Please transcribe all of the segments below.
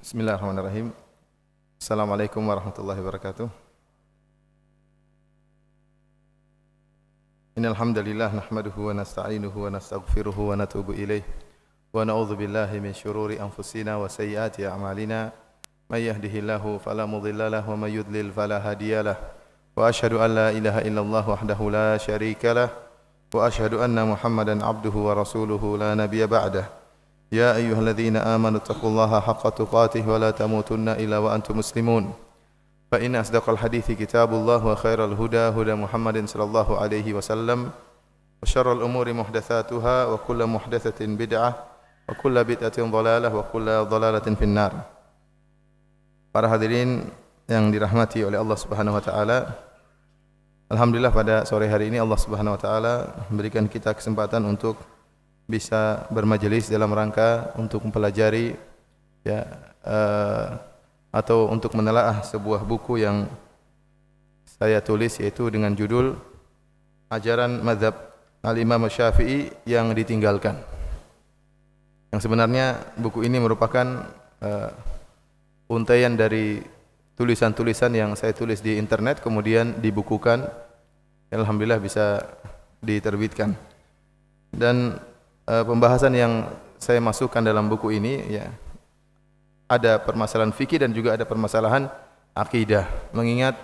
Bismillahirrahmanirrahim. Assalamualaikum warahmatullahi wabarakatuh. Innal hamdalillah nahmaduhu wa nasta'inuhu wa nastaghfiruhu wa natubu ilaih wa na'udzu billahi min shururi anfusina wa sayyiati a'malina may yahdihillahu fala mudilla lahu wa may yudlil fala hadiyalah wa asyhadu an la ilaha illallah wahdahu la syarika lah wa asyhadu anna Muhammadan abduhu wa rasuluhu la nabiyya ba'dah. يا أيها الذين آمنوا اتقوا الله حق تقاته ولا تموتن إلا وأنتم مسلمون فإن أصدق الحديث كتاب الله وخير الهدى هدى محمد صلى الله عليه وسلم وشر الأمور محدثاتها وكل محدثة بدعة وكل بدعة ضلالة وكل ضلالة في النار. Para hadirin yang dirahmati oleh Allah Subhanahu wa taala, alhamdulillah pada sore hari ini Allah Subhanahu wa taala memberikan kita kesempatan untuk bisa bermajelis dalam rangka untuk mempelajari atau untuk menelaah sebuah buku yang saya tulis, yaitu dengan judul Ajaran Mazhab Al-Imam Syafi'i yang ditinggalkan. Yang sebenarnya buku ini merupakan untaian dari tulisan-tulisan yang saya tulis di internet kemudian dibukukan, alhamdulillah bisa diterbitkan. Dan pembahasan yang saya masukkan dalam buku ini ada permasalahan fikih dan juga ada permasalahan akidah. Mengingat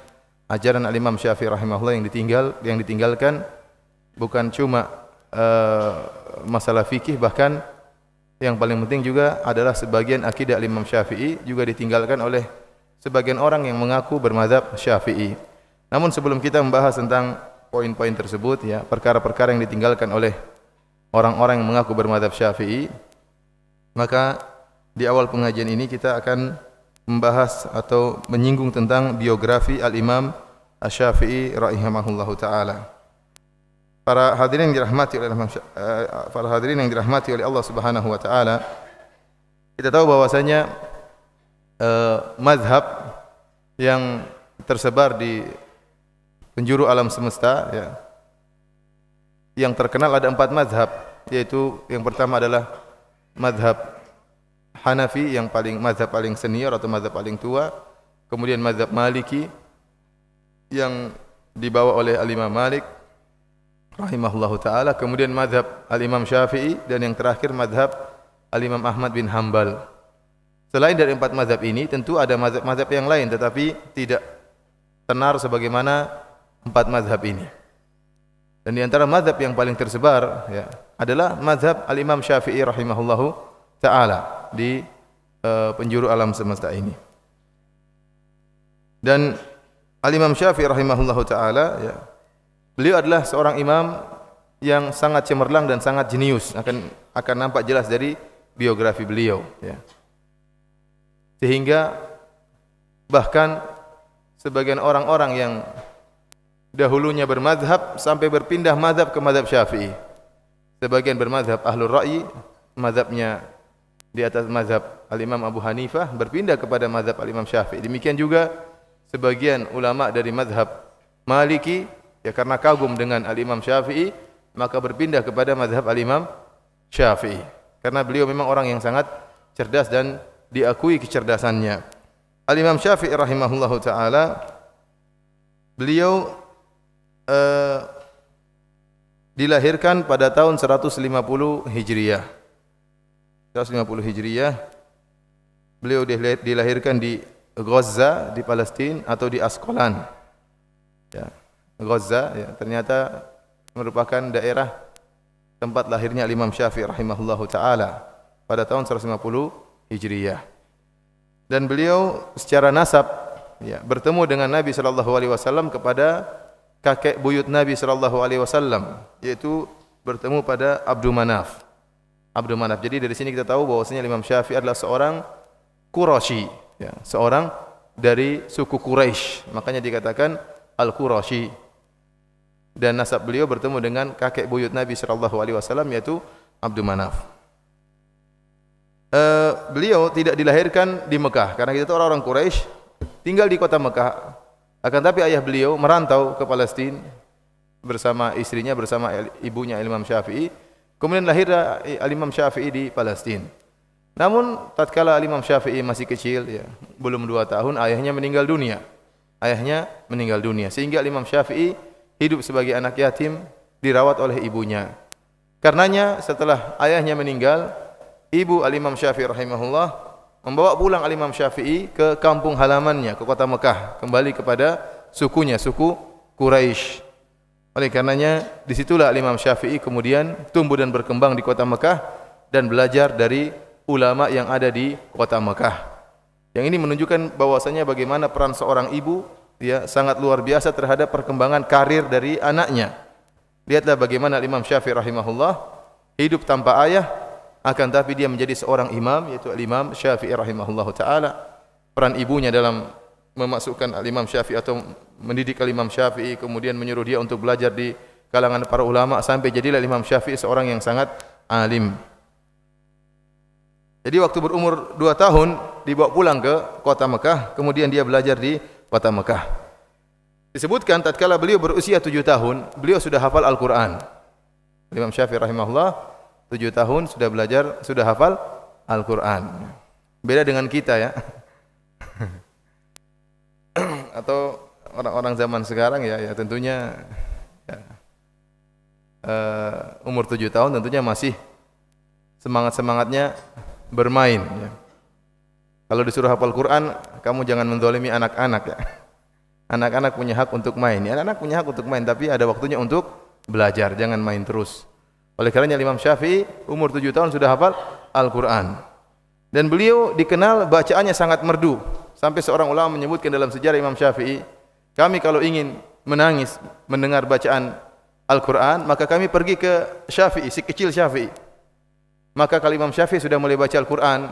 ajaran Al-Imam Syafi'i rahimahullah yang ditinggalkan bukan cuma masalah fikih, bahkan yang paling penting juga adalah sebagian akidah Al-Imam Syafi'i juga ditinggalkan oleh sebagian orang yang mengaku bermadzhab Syafi'i. Namun sebelum kita membahas tentang poin-poin tersebut, perkara-perkara yang ditinggalkan oleh orang-orang yang mengaku bermadzhab Syafi'i, maka di awal pengajian ini kita akan membahas atau menyinggung tentang biografi Al-Imam Asy-Syafi'i rahimahullahu taala. Para hadirin yang dirahmati oleh Allah Subhanahu wa taala, kita tahu bahwasanya mazhab yang tersebar di penjuru alam semesta, yang terkenal ada 4 mazhab, yaitu yang pertama adalah mazhab Hanafi, yang mazhab paling senior atau mazhab paling tua. Kemudian mazhab Maliki yang dibawa oleh Al-Imam Malik rahimahullahu taala. Kemudian mazhab Al-Imam Syafi'i, dan yang terakhir mazhab Al-Imam Ahmad bin Hanbal. Selain dari 4 mazhab ini, tentu ada mazhab-mazhab yang lain, tetapi tidak tenar sebagaimana 4 mazhab ini. Dan di antara mazhab yang paling tersebar adalah mazhab Al-Imam Syafi'i rahimahullahu taala di penjuru alam semesta ini. Dan Al-Imam Syafi'i rahimahullahu taala beliau adalah seorang imam yang sangat cemerlang dan sangat jenius, akan nampak jelas dari biografi beliau, Sehingga bahkan sebagian orang-orang yang dahulunya bermazhab sampai berpindah mazhab ke mazhab Syafi'i. Sebagian bermazhab Ahlul Ra'yi, mazhabnya di atas mazhab Al-Imam Abu Hanifah, berpindah kepada mazhab Al-Imam Syafi'i. Demikian juga sebagian ulama dari mazhab Maliki, karena kagum dengan Al-Imam Syafi'i, maka berpindah kepada mazhab Al-Imam Syafi'i. Karena beliau memang orang yang sangat cerdas dan diakui kecerdasannya. Al-Imam Syafi'i rahimahullahu taala, beliau dilahirkan pada tahun 150 Hijriah. 150 Hijriah. Beliau dilahirkan di Gaza di Palestina atau di Asqalan. Gaza ternyata merupakan daerah tempat lahirnya Imam Syafi'i rahimahullahu taala pada tahun 150 Hijriah. Dan beliau secara nasab bertemu dengan Nabi sallallahu alaihi wasallam kepada kakek buyut Nabi sallallahu alaihi wasallam, yaitu bertemu pada Abdul Manaf. Jadi dari sini kita tahu bahwasanya Imam Syafi'i adalah seorang Quraisy, seorang dari suku Quraisy. Makanya dikatakan Al-Quraisy. Dan nasab beliau bertemu dengan kakek buyut Nabi sallallahu alaihi wasallam, yaitu Abdul Manaf. Beliau tidak dilahirkan di Mekah, karena kita tahu orang Quraisy tinggal di kota Mekah. Akan tapi ayah beliau merantau ke Palestina bersama istrinya, bersama ibunya Imam Syafi'i. Kemudian lahirlah Imam Syafi'i di Palestina. Namun tatkala Imam Syafi'i masih kecil ya, belum 2 tahun ayahnya meninggal dunia. Ayahnya meninggal dunia sehingga Imam Syafi'i hidup sebagai anak yatim dirawat oleh ibunya. Karenanya setelah ayahnya meninggal, ibu Al-Imam Syafi'i rahimahullah membawa pulang Al-Imam Syafi'i ke kampung halamannya, ke kota Mekah, kembali kepada sukunya, suku Quraisy. Oleh karenanya disitulah Imam Syafi'i kemudian tumbuh dan berkembang di kota Mekah dan belajar dari ulama yang ada di kota Mekah. Yang ini menunjukkan bahwasanya bagaimana peran seorang ibu ya sangat luar biasa terhadap perkembangan karir dari anaknya. Lihatlah bagaimana Imam Syafi'i rahimahullah hidup tanpa ayah, akan tapi dia menjadi seorang imam, yaitu Imam Syafi'i rahimahullah taala. Peran ibunya dalam memasukkan Imam Syafi'i atau mendidik Imam Syafi'i, kemudian menyuruh dia untuk belajar di kalangan para ulama sampai jadilah Imam Syafi'i seorang yang sangat alim. Jadi waktu berumur 2 tahun dibawa pulang ke kota Mekah, kemudian dia belajar di kota Mekah. Disebutkan tatkala beliau berusia 7 tahun, beliau sudah hafal Al-Qur'an. Imam Syafi'i rahimahullah 7 tahun sudah belajar, sudah hafal Al-Qur'an. Beda dengan kita ya. Atau orang-orang zaman sekarang ya tentunya ya, umur 7 tahun tentunya masih semangat-semangatnya bermain ya. Kalau disuruh hafal Quran, kamu jangan menzalimi anak-anak ya. Anak-anak punya hak untuk main. Ya, anak-anak punya hak untuk main, tapi ada waktunya untuk belajar, jangan main terus. Oleh karenanya Imam Syafi'i umur 7 tahun sudah hafal Al-Quran. Dan beliau dikenal bacaannya sangat merdu. Sampai seorang ulama menyebutkan dalam sejarah Imam Syafi'i, kami kalau ingin menangis mendengar bacaan Al-Quran, maka kami pergi ke Syafi'i, si kecil Syafi'i. Maka kalau Imam Syafi'i sudah mulai baca Al-Quran,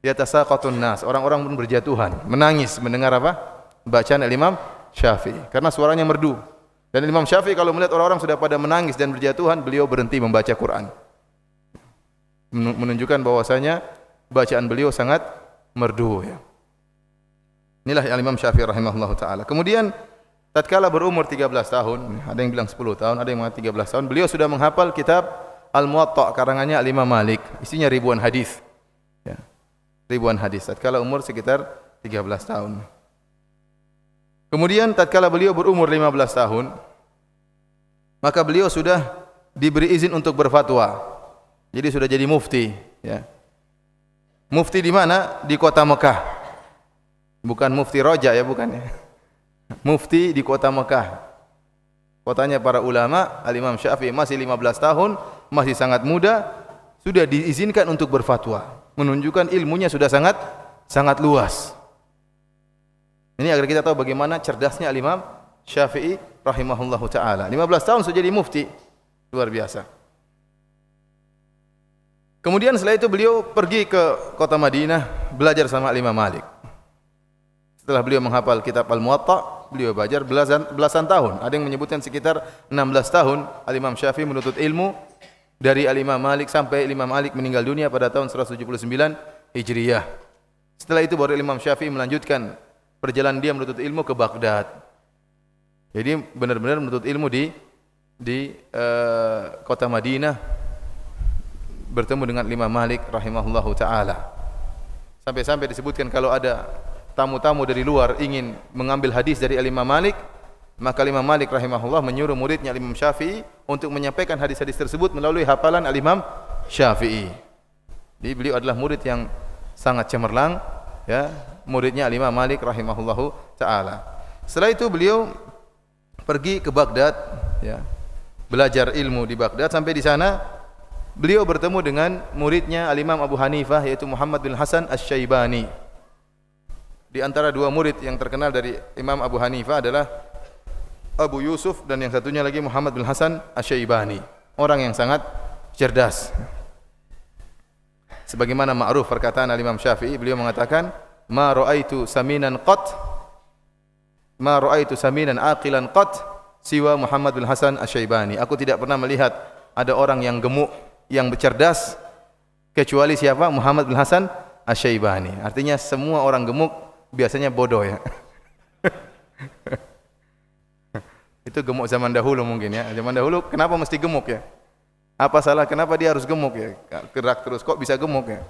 yatasaqatun nas, orang-orang pun berjatuhan, menangis mendengar apa? Bacaan Imam Syafi'i, karena suaranya merdu. Dan Imam Syafi'i kalau melihat orang-orang sudah pada menangis dan berjatuhan, beliau berhenti membaca Quran. Menunjukkan bahwasanya bacaan beliau sangat merdu ya. Inilah Imam Syafi'i rahimahullah taala. Kemudian tatkala berumur 13 tahun, ada yang bilang 10 tahun, ada yang mengatakan 13 tahun, beliau sudah menghafal kitab Al-Muwatta karangannya Imam Malik, isinya ribuan hadis. Ya. Ribuan hadis tatkala umur sekitar 13 tahun. Kemudian tatkala beliau berumur 15 tahun, maka beliau sudah diberi izin untuk berfatwa. Jadi sudah jadi mufti, ya. Mufti di mana? Di kota Mekah. Bukan mufti Roja ya, bukan ya. Mufti di kota Mekah. Kotanya para ulama. Al-Imam Syafi'i masih 15 tahun, masih sangat muda, sudah diizinkan untuk berfatwa, menunjukkan ilmunya sudah sangat luas. Ini agar kita tahu bagaimana cerdasnya Al-Imam Syafi'i rahimahullahu taala. 15 tahun sudah jadi mufti. Luar biasa. Kemudian setelah itu beliau pergi ke kota Madinah belajar sama Imam Malik. Setelah beliau menghafal kitab Al-Muwatta, beliau belajar belasan tahun. Ada yang menyebutkan sekitar 16 tahun Al-Imam Syafi'i menuntut ilmu dari Al-Imam Malik sampai Imam Malik meninggal dunia pada tahun 179 Hijriyah. Setelah itu baru Imam Syafi'i melanjutkan perjalanan dia menuntut ilmu ke Baghdad. Jadi benar-benar menuntut ilmu di kota Madinah, bertemu dengan Imam Malik rahimahullahu taala. Sampai-sampai disebutkan kalau ada tamu-tamu dari luar ingin mengambil hadis dari Imam Malik, maka Imam Malik rahimahullah menyuruh muridnya Imam Syafi'i untuk menyampaikan hadis-hadis tersebut melalui hafalan Imam Syafi'i. Jadi beliau adalah murid yang sangat cemerlang, ya, muridnya Imam Malik rahimahullahu taala. Setelah itu beliau pergi ke Baghdad, ya, belajar ilmu di Baghdad. Sampai di sana beliau bertemu dengan muridnya Al-Imam Abu Hanifah, yaitu Muhammad bin Hasan Asy-Syaibani. Di antara dua murid yang terkenal dari Imam Abu Hanifah adalah Abu Yusuf dan yang satunya lagi Muhammad bin Hasan Asy-Syaibani, orang yang sangat cerdas. Sebagaimana ma'ruf perkataan Imam Syafi'i, beliau mengatakan, "Ma ra'aitu saminan aqilan qat siwa Muhammad bin Hasan Asy-Syaibani." Aku tidak pernah melihat ada orang yang gemuk, yang bercerdas kecuali siapa? Muhammad bin Hasan Asy-Syaibani. Artinya semua orang gemuk biasanya bodoh ya. Itu gemuk zaman dahulu mungkin ya. Zaman dahulu kenapa mesti gemuk ya? Apa salah? Kenapa dia harus gemuk ya? Gerak terus kok bisa gemuk ya?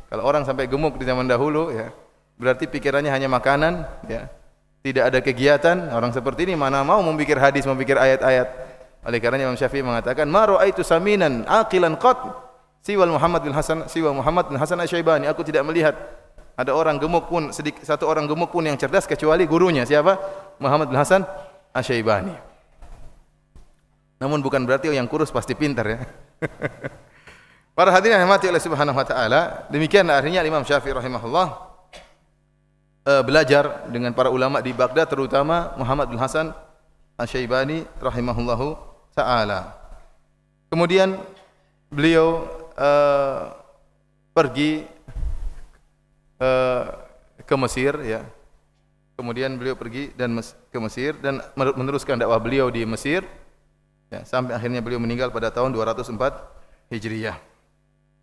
Kalau orang sampai gemuk di zaman dahulu, ya, berarti pikirannya hanya makanan, ya. Tidak ada kegiatan. Orang seperti ini mana mau memikir hadis, memikir ayat-ayat. Oleh karena Imam Syafi'i mengatakan, "Ma ra'aitu saminan aqilan qat siwa Muhammad bin Hasan Asy-Syaibani." Aku tidak melihat ada orang gemuk pun, satu orang gemuk pun yang cerdas kecuali gurunya. Siapa? Muhammad bin Hasan Asy-Syaibani. Namun bukan berarti yang kurus pasti pintar, ya. Para hadirin yang dirahmati oleh Subhanahu wa taala, demikian akhirnya Imam Syafi'i rahimahullah belajar dengan para ulama di Baghdad, terutama Muhammad bin Hasan Asy-Syaibani rahimahullahu taala. Kemudian beliau pergi ke Mesir, ya. Kemudian beliau pergi ke Mesir dan meneruskan dakwah beliau di Mesir, ya, sampai akhirnya beliau meninggal pada tahun 204 Hijriah.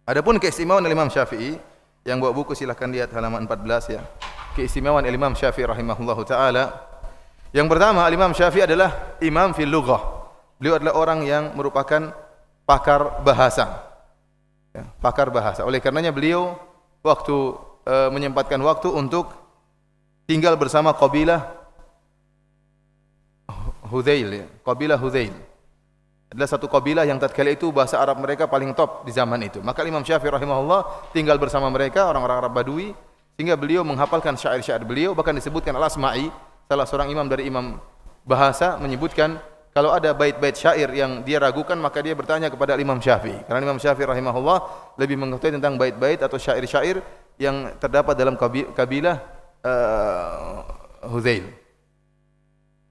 Adapun keistimewaan Imam Syafi'i, yang bawa buku silahkan lihat halaman 14, ya. Keistimewaan Imam Syafi'i rahimahullahu taala. Yang pertama, Imam Syafi'i adalah imam fil lughah. Beliau adalah orang yang merupakan pakar bahasa. Ya, pakar bahasa. Oleh karenanya beliau waktu menyempatkan waktu untuk tinggal bersama kabilah Hudzail, ya. Kabilah Hudzail adalah satu kabilah yang tatkala itu bahasa Arab mereka paling top di zaman itu. Maka Imam Syafi'i rahimahullah tinggal bersama mereka, orang-orang Arab Badui, sehingga beliau menghafalkan syair-syair beliau. Bahkan disebutkan Al-Asma'i, salah seorang imam dari imam bahasa, menyebutkan kalau ada bait-bait syair yang dia ragukan, maka dia bertanya kepada Imam Syafi'i. Karena Imam Syafi'i rahimahullah lebih mengetahui tentang bait-bait atau syair-syair yang terdapat dalam kabilah Hudzail.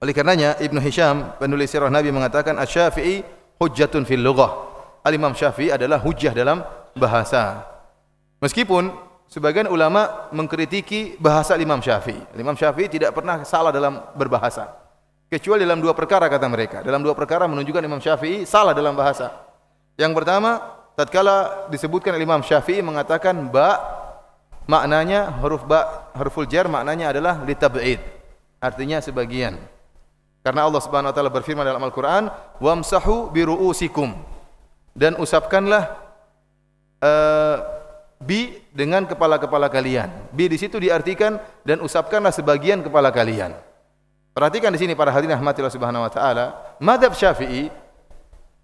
Oleh karenanya Ibnu Hisham, penulis sirah Nabi, mengatakan Asy-Syafi'i hujjatun fil lughah. Al-Imam Syafi'i adalah hujjah dalam bahasa. Meskipun sebagian ulama mengkritiki bahasa Imam Syafi'i. Imam Syafi'i tidak pernah salah dalam berbahasa, kecuali dalam dua perkara, kata mereka. Dalam dua perkara menunjukkan Imam Syafi'i salah dalam bahasa. Yang pertama, tatkala disebutkan Imam Syafi'i mengatakan ba, maknanya huruf ba, huruful jar maknanya adalah litab'id, artinya sebagian. Karena Allah Subhanahu wa taala berfirman dalam Al-Qur'an, "Wamsahu biru'usikum." Dan usapkanlah bi dengan kepala-kepala kalian. Bi di situ diartikan dan usapkanlah sebagian kepala kalian. Perhatikan di sini para hadirin rahmatillah Subhanahu wa taala, mazhab Syafi'i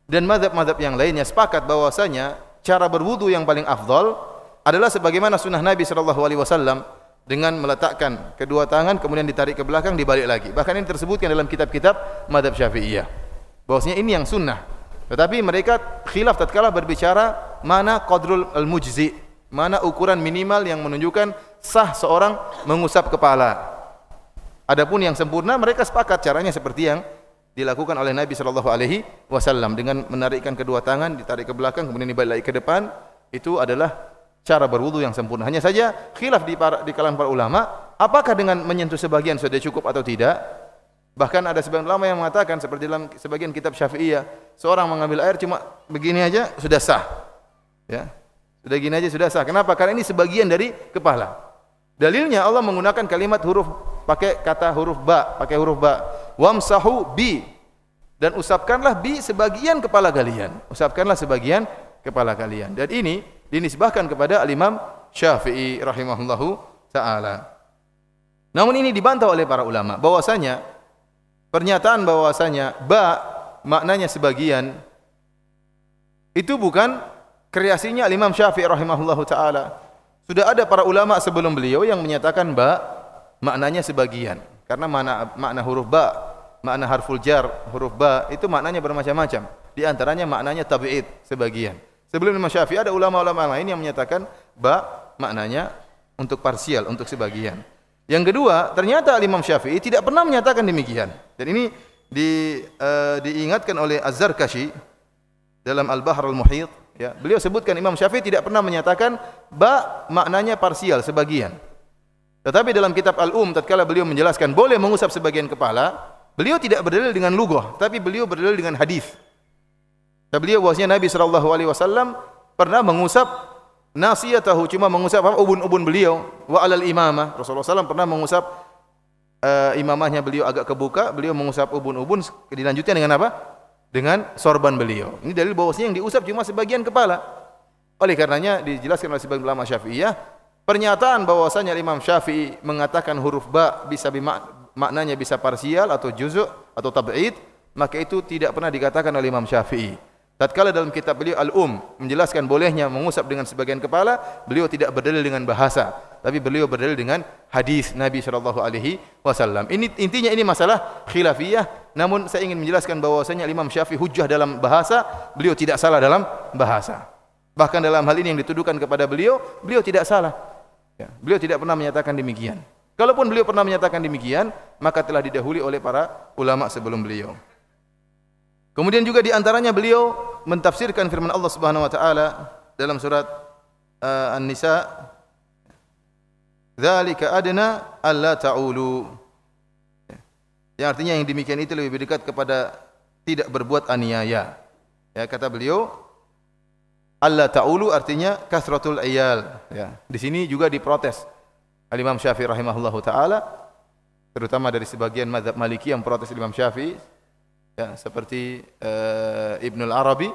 dan mazhab-mazhab yang lainnya sepakat bahwasanya cara berwudu yang paling afdal adalah sebagaimana sunnah Nabi sallallahu alaihi wasallam, dengan meletakkan kedua tangan kemudian ditarik ke belakang, dibalik lagi. Bahkan ini tersebutkan dalam kitab-kitab mazhab Syafi'iyah bahwasanya ini yang sunnah. Tetapi mereka khilaf tatkala berbicara mana qadrul al-mujzi, mana ukuran minimal yang menunjukkan sah seorang mengusap kepala. Adapun yang sempurna mereka sepakat caranya seperti yang dilakukan oleh Nabi sallallahu alaihi wasallam, dengan menarikkan kedua tangan, ditarik ke belakang kemudian dibalik lagi ke depan. Itu adalah cara berwudu yang sempurna. Hanya saja khilaf di kalangan para ulama, apakah dengan menyentuh sebagian sudah cukup atau tidak. Bahkan ada sebagian ulama yang mengatakan, seperti dalam sebagian kitab Syafi'iyah, seorang mengambil air cuma begini aja sudah sah, ya, sudah gini aja sudah sah. Kenapa? Karena ini sebagian dari kepala. Dalilnya Allah menggunakan kalimat huruf, pakai kata huruf ba, pakai huruf ba, wamsahu bi, dan usapkanlah bi sebagian kepala kalian, usapkanlah sebagian kepala kalian. Dan ini dinisbahkan kepada Al-Imam Syafi'i rahimahullahu taala. Namun ini dibantah oleh para ulama bahwasanya pernyataan bahwasanya ba maknanya sebagian itu bukan kreasinya Imam Syafi'i rahimahullahu taala. Sudah ada para ulama sebelum beliau yang menyatakan ba maknanya sebagian. Karena makna huruf ba, makna harful jar, huruf ba itu maknanya bermacam-macam. Di antaranya maknanya tabi'id, sebagian. Sebelum Imam Syafi'i ada ulama-ulama lain yang menyatakan ba maknanya untuk parsial, untuk sebagian. Yang kedua, ternyata Imam Syafi'i tidak pernah menyatakan demikian. Dan ini diingatkan oleh Az-Zarkashi dalam Al-Bahr Al-Muhit, ya. Beliau sebutkan Imam Syafi'i tidak pernah menyatakan ba maknanya parsial, sebagian. Tetapi dalam kitab tatkala beliau menjelaskan boleh mengusap sebagian kepala, beliau tidak berdalil dengan lughah, tapi beliau berdalil dengan hadis. Beliau bahwasanya Nabi sallallahu alaihi wasallam pernah mengusap nasiyatahu, cuma mengusap ubun-ubun beliau, wa alal imamah. Rasulullah SAW pernah mengusap imamahnya beliau agak kebuka, beliau mengusap ubun-ubun, dilanjutkan dengan apa? Dengan sorban beliau. Ini dalil bahwasanya yang diusap cuma sebagian kepala. Oleh karenanya dijelaskan oleh sebagian ulama Syafi'iyah, pernyataan bahwasanya Imam Syafi'i mengatakan huruf ba bisa maknanya bisa parsial atau juzuk atau tab'id, maka itu tidak pernah dikatakan oleh Imam Syafi'i. Tatkala dalam kitab beliau menjelaskan bolehnya mengusap dengan sebagian kepala, beliau tidak berdalil dengan bahasa, tapi beliau berdalil dengan hadis Nabi sallallahu alaihi wasallam. Ini intinya, ini masalah khilafiyah, namun saya ingin menjelaskan bahwasanya Imam Syafi'i hujjah dalam bahasa, beliau tidak salah dalam bahasa. Bahkan dalam hal ini yang dituduhkan kepada beliau, beliau tidak salah. Ya, beliau tidak pernah menyatakan demikian. Kalaupun beliau pernah menyatakan demikian, maka telah didahului oleh para ulama sebelum beliau. Kemudian juga di antaranya beliau mentafsirkan firman Allah Subhanahu wa taala dalam surat An-Nisa, "Dzalika adna alla ta'ulu." Yang artinya yang demikian itu lebih dekat kepada tidak berbuat aniaya. Ya, kata beliau, alla ta'ulu artinya kasratul iyal. Ya, di sini juga diprotes Al-Imam Syafi'i rahimahullahu taala, terutama dari sebagian mazhab Maliki yang protes Imam Syafi'i. Ya, seperti Ibnu Al-Arabi,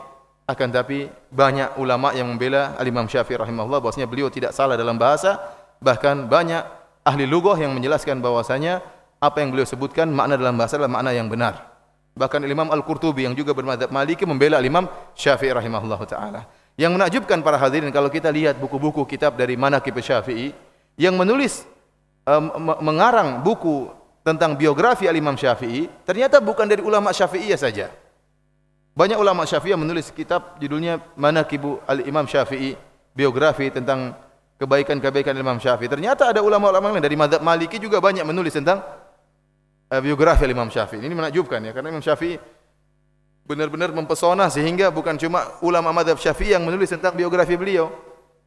akan tapi banyak ulama yang membela Al-Imam Syafi'i rahimahullah bahwasanya beliau tidak salah dalam bahasa, bahkan banyak ahli lughah yang menjelaskan bahwasanya apa yang beliau sebutkan makna dalam bahasa adalah makna yang benar. Bahkan Imam Al-Qurtubi yang juga bermadzhab Maliki membela Imam Syafi'i rahimahullah taala. Yang menakjubkan para hadirin kalau kita lihat buku-buku kitab dari Manaqib Syafi'i yang menulis mengarang buku tentang biografi Al-Imam Syafi'i, ternyata bukan dari ulama Syafi'iyah saja. Banyak ulama Syafi'iyah menulis kitab judulnya Manaqibu Al-Imam Syafi'i, biografi tentang kebaikan-kebaikan Imam Syafi'i. Ternyata ada ulama-ulama lain dari mazhab Maliki juga banyak menulis tentang biografi Imam Syafi'i. Ini menakjubkan ya, karena Imam Syafi'i benar-benar mempesona sehingga bukan cuma ulama mazhab Syafi'i yang menulis tentang biografi beliau.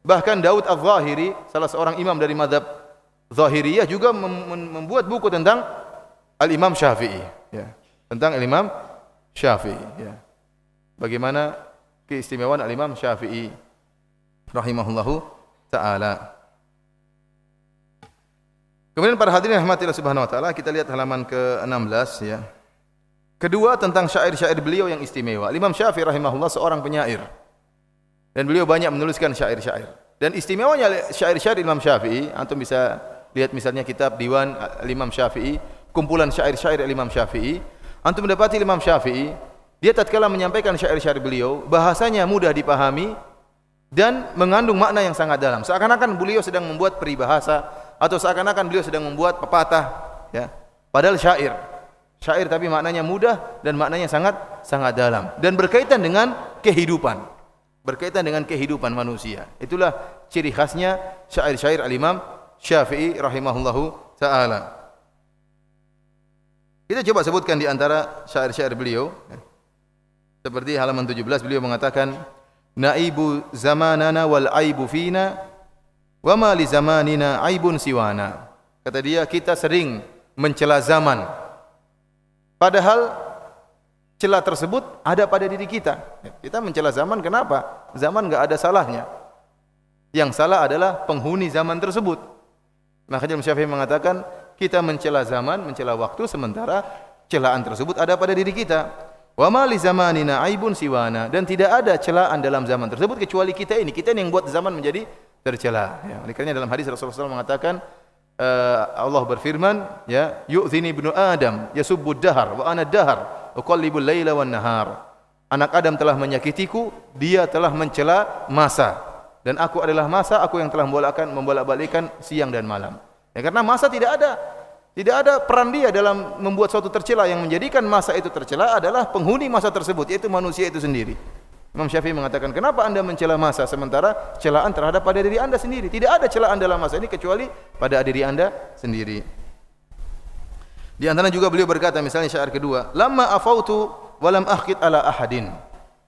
Bahkan Daud Al-Zahiri, salah seorang imam dari mazhab Zahiriyah juga membuat buku tentang Al-Imam Syafi'i, ya, tentang Al-Imam Syafi'i, ya. Bagaimana keistimewaan Al-Imam Syafi'i rahimahullahu taala. Kemudian para hadirin rahmatillah subhanahu wa taala, kita lihat halaman ke-16 ya. Kedua, tentang syair-syair beliau yang istimewa. Imam Syafi'i rahimahullah seorang penyair. Dan beliau banyak menuliskan syair-syair. Dan istimewanya syair-syair Imam Syafi'i, antum bisa lihat misalnya kitab Diwan Imam Syafi'i, kumpulan syair-syair Imam Syafi'i. Antum mendapati Imam Syafi'i, dia tatkala menyampaikan syair-syair beliau, bahasanya mudah dipahami dan mengandung makna yang sangat dalam. Seakan-akan beliau sedang membuat peribahasa atau seakan-akan beliau sedang membuat pepatah, ya. Padahal syair tapi maknanya mudah dan maknanya sangat dalam dan berkaitan dengan kehidupan. Berkaitan dengan kehidupan manusia. Itulah ciri khasnya syair-syair Al-Imam Syafi'i rahimahullahu taala. Kita coba sebutkan di antara syair-syair beliau. Seperti halaman 17 beliau mengatakan, "Naibu zamanana wal aibu fina wa ma li zamanina aibun siwana." Kata dia, kita sering mencela zaman. Padahal celah tersebut ada pada diri kita. Kita mencela zaman, kenapa? Zaman enggak ada salahnya. Yang salah adalah penghuni zaman tersebut. Makanya Imam Syafi'i mengatakan, kita mencela zaman, mencela waktu, sementara celaan tersebut ada pada diri kita. Wa ma li zamanina aibun siwana, dan tidak ada celaan dalam zaman tersebut kecuali kita ini. Kita yang buat zaman menjadi tercela. Ya, oleh karena dalam hadis Rasulullah SAW mengatakan, Allah berfirman, ya, yu'zini ibnu Adam yasubbu dahar wa ana dahar uqallibul laila wan nahar. Anak Adam telah menyakitiku, dia telah mencela masa, dan aku adalah masa, aku yang telah membolak-balikkan siang dan malam. Ya, karena masa tidak ada peran dia dalam membuat suatu tercela. Yang menjadikan masa itu tercela adalah penghuni masa tersebut, yaitu manusia itu sendiri. Imam Syafi'i mengatakan, kenapa anda mencela masa sementara celaan terhadap pada diri anda sendiri? Tidak ada celaan dalam masa ini kecuali pada diri anda sendiri. Di antara juga beliau berkata, misalnya syair kedua, "Lamma afautu walam akhid ala ahadin."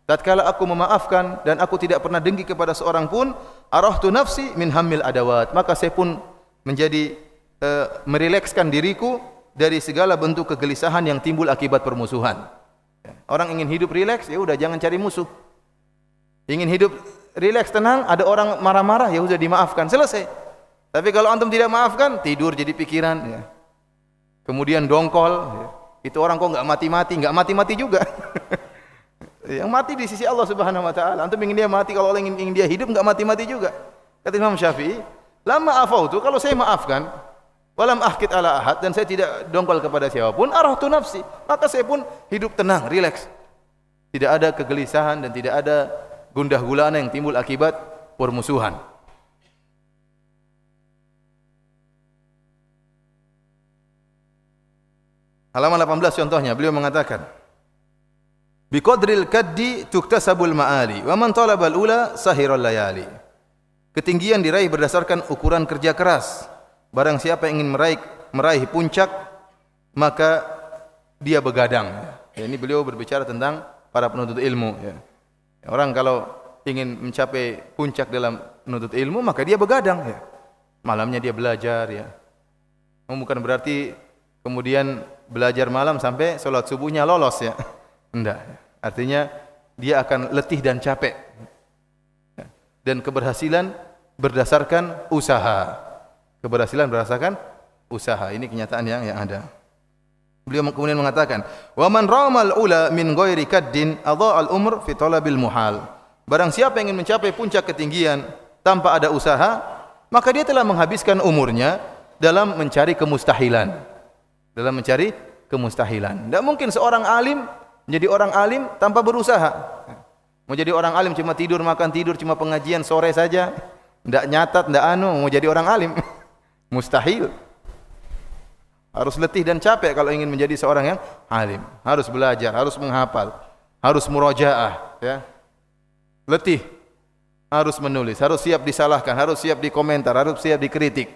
Tatkala aku memaafkan dan aku tidak pernah dengki kepada seorang pun, arahtu nafsi min hammil adawat, maka saya pun menjadi merilekskan diriku dari segala bentuk kegelisahan yang timbul akibat permusuhan. Orang ingin hidup rileks, ya udah jangan cari musuh. Ingin hidup rileks tenang, ada orang marah-marah, ya sudah dimaafkan, selesai. Tapi kalau antum tidak maafkan, tidur jadi pikiran, ya. Kemudian dongkol, ya. Itu orang kok enggak mati-mati juga. Yang mati di sisi Allah Subhanahu wa taala. Antum ingin dia mati, kalau Allah ingin dia hidup enggak mati-mati juga. Kata Imam Syafi'i, "Lama afautu, kalau saya maafkan, walam ahkit ala ahad, dan saya tidak dongkol kepada siapapun, arahtu nafsi, maka saya pun hidup tenang, rileks. Tidak ada kegelisahan dan tidak ada gundah gulana yang timbul akibat permusuhan." Halaman 18 contohnya, beliau mengatakan, "Biqadril kaddi tuktasabul ma'ali, wa man talabal ula sahiral layali." Ketinggian diraih berdasarkan ukuran kerja keras. Barang siapa yang ingin meraih puncak, maka dia begadang. Ya, ini beliau berbicara tentang para penuntut ilmu. Ya. Orang kalau ingin mencapai puncak dalam menuntut ilmu, maka dia begadang. Ya. Malamnya dia belajar. Ya. Bukan berarti kemudian belajar malam sampai sholat subuhnya lolos. Ya. Enggak. Artinya dia akan letih dan capek. Dan keberhasilan berdasarkan usaha. Keberhasilan berdasarkan usaha. Ini kenyataan yang ada. Beliau kemudian mengatakan, "Wa man ramal ula min ghairi kaddin adha'al umr fi talabil muhal." Barang siapa yang ingin mencapai puncak ketinggian tanpa ada usaha, maka dia telah menghabiskan umurnya dalam mencari kemustahilan. Dalam mencari kemustahilan. Tidak mungkin seorang alim menjadi orang alim tanpa berusaha. Mau jadi orang alim cuma tidur makan tidur, cuma pengajian sore saja, tidak nyatat, tidak mau jadi orang alim. Mustahil. Harus letih dan capek kalau ingin menjadi seorang yang alim. Harus belajar, harus menghafal, harus murojaah, ya. Letih, harus menulis, harus siap disalahkan, harus siap dikomentar, harus siap dikritik.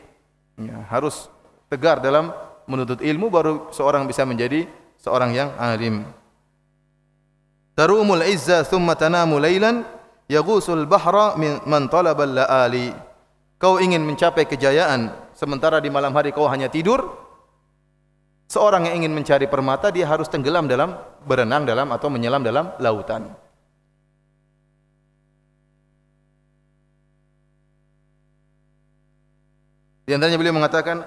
Ya, harus tegar dalam menuntut ilmu, baru seorang bisa menjadi seorang yang alim. Tarumul izza thumma tanamu laylan yaghusul bahra man talabal laali. Kau ingin mencapai kejayaan sementara di malam hari kau hanya tidur. Seorang yang ingin mencari permata, dia harus tenggelam dalam, berenang dalam atau menyelam dalam lautan. Di antaranya beliau mengatakan,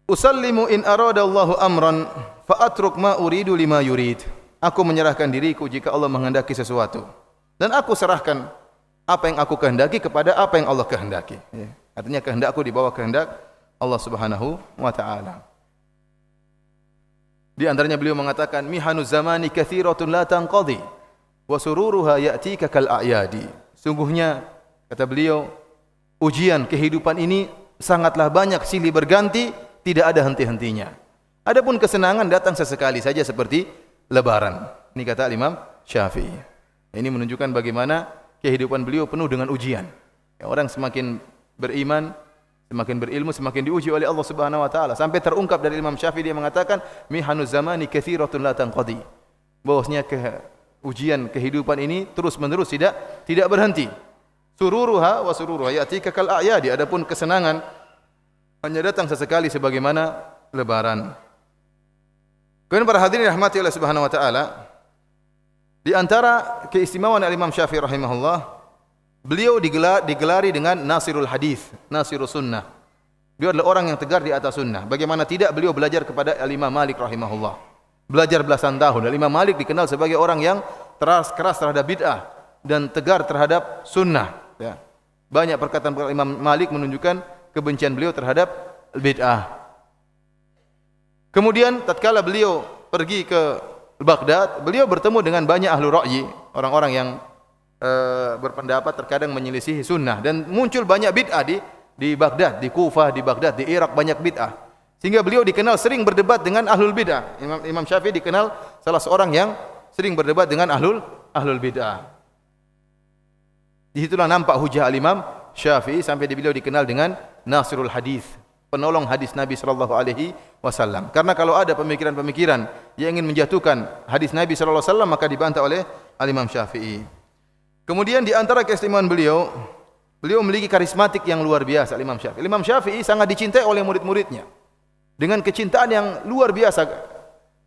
"Usallimu in aradallahu amran fa atruk ma uridu lima yurid." Aku menyerahkan diriku jika Allah menghendaki sesuatu, dan aku serahkan apa yang aku kehendaki kepada apa yang Allah kehendaki. Ya. Artinya kehendakku di bawah kehendak Allah Subhanahu wa taala. Di antaranya beliau mengatakan, "Mihanu zamani katsiratun la tanqadi wa sururuha ya'tika kal a'yadi." Sungguhnya, kata beliau, ujian kehidupan ini sangatlah banyak silih berganti, tidak ada henti-hentinya. Adapun kesenangan datang sesekali saja seperti lebaran. Ini kata Imam Syafi'i. Ini menunjukkan bagaimana kehidupan beliau penuh dengan ujian. Ya, orang semakin beriman, semakin berilmu, semakin diuji oleh Allah Subhanahu wa taala. Sampai terungkap dari Imam Syafi'i, dia mengatakan, "Mihanu zamani katsiratun la tanqadi." Bahwasanya ujian kehidupan ini terus-menerus tidak berhenti. Sururuha wa sururuha ya'tika kal a'yadi. Adapun kesenangan hanya datang sesekali sebagaimana lebaran. Kemudian para hadirin rahmati Allah Subhanahu wa taala, di antara keistimewaan Imam Syafi'i rahimahullah, beliau digelari dengan Nasirul Hadis, Nasirus Sunnah. Beliau adalah orang yang tegar di atas sunnah. Bagaimana tidak, beliau belajar kepada Imam Malik rahimahullah. Belajar belasan tahun. Imam Malik dikenal sebagai orang yang keras terhadap bid'ah dan tegar terhadap sunnah. Ya. Banyak perkataan Imam Malik menunjukkan kebencian beliau terhadap bid'ah. Kemudian tatkala beliau pergi ke Baghdad, beliau bertemu dengan banyak ahlu ra'yi, orang-orang yang berpendapat terkadang menyelisihi sunnah, dan muncul banyak bid'ah di Baghdad, di Kufah, di Baghdad, di Irak banyak bid'ah. Sehingga beliau dikenal sering berdebat dengan ahlul bid'ah. Imam Syafi'i dikenal salah seorang yang sering berdebat dengan ahlul bid'ah. Disitulah nampak hujah al-Imam Syafi'i sampai beliau dikenal dengan Nasirul Hadis, penolong hadis Nabi sallallahu alaihi wasallam. Karena kalau ada pemikiran-pemikiran yang ingin menjatuhkan hadis Nabi sallallahu alaihi wasallam, maka dibantah oleh Al-Imam Syafi'i. Kemudian di antara keistimewaan beliau memiliki karismatik yang luar biasa. Imam Syafi'i. Imam Syafi'i sangat dicintai oleh murid-muridnya. Dengan kecintaan yang luar biasa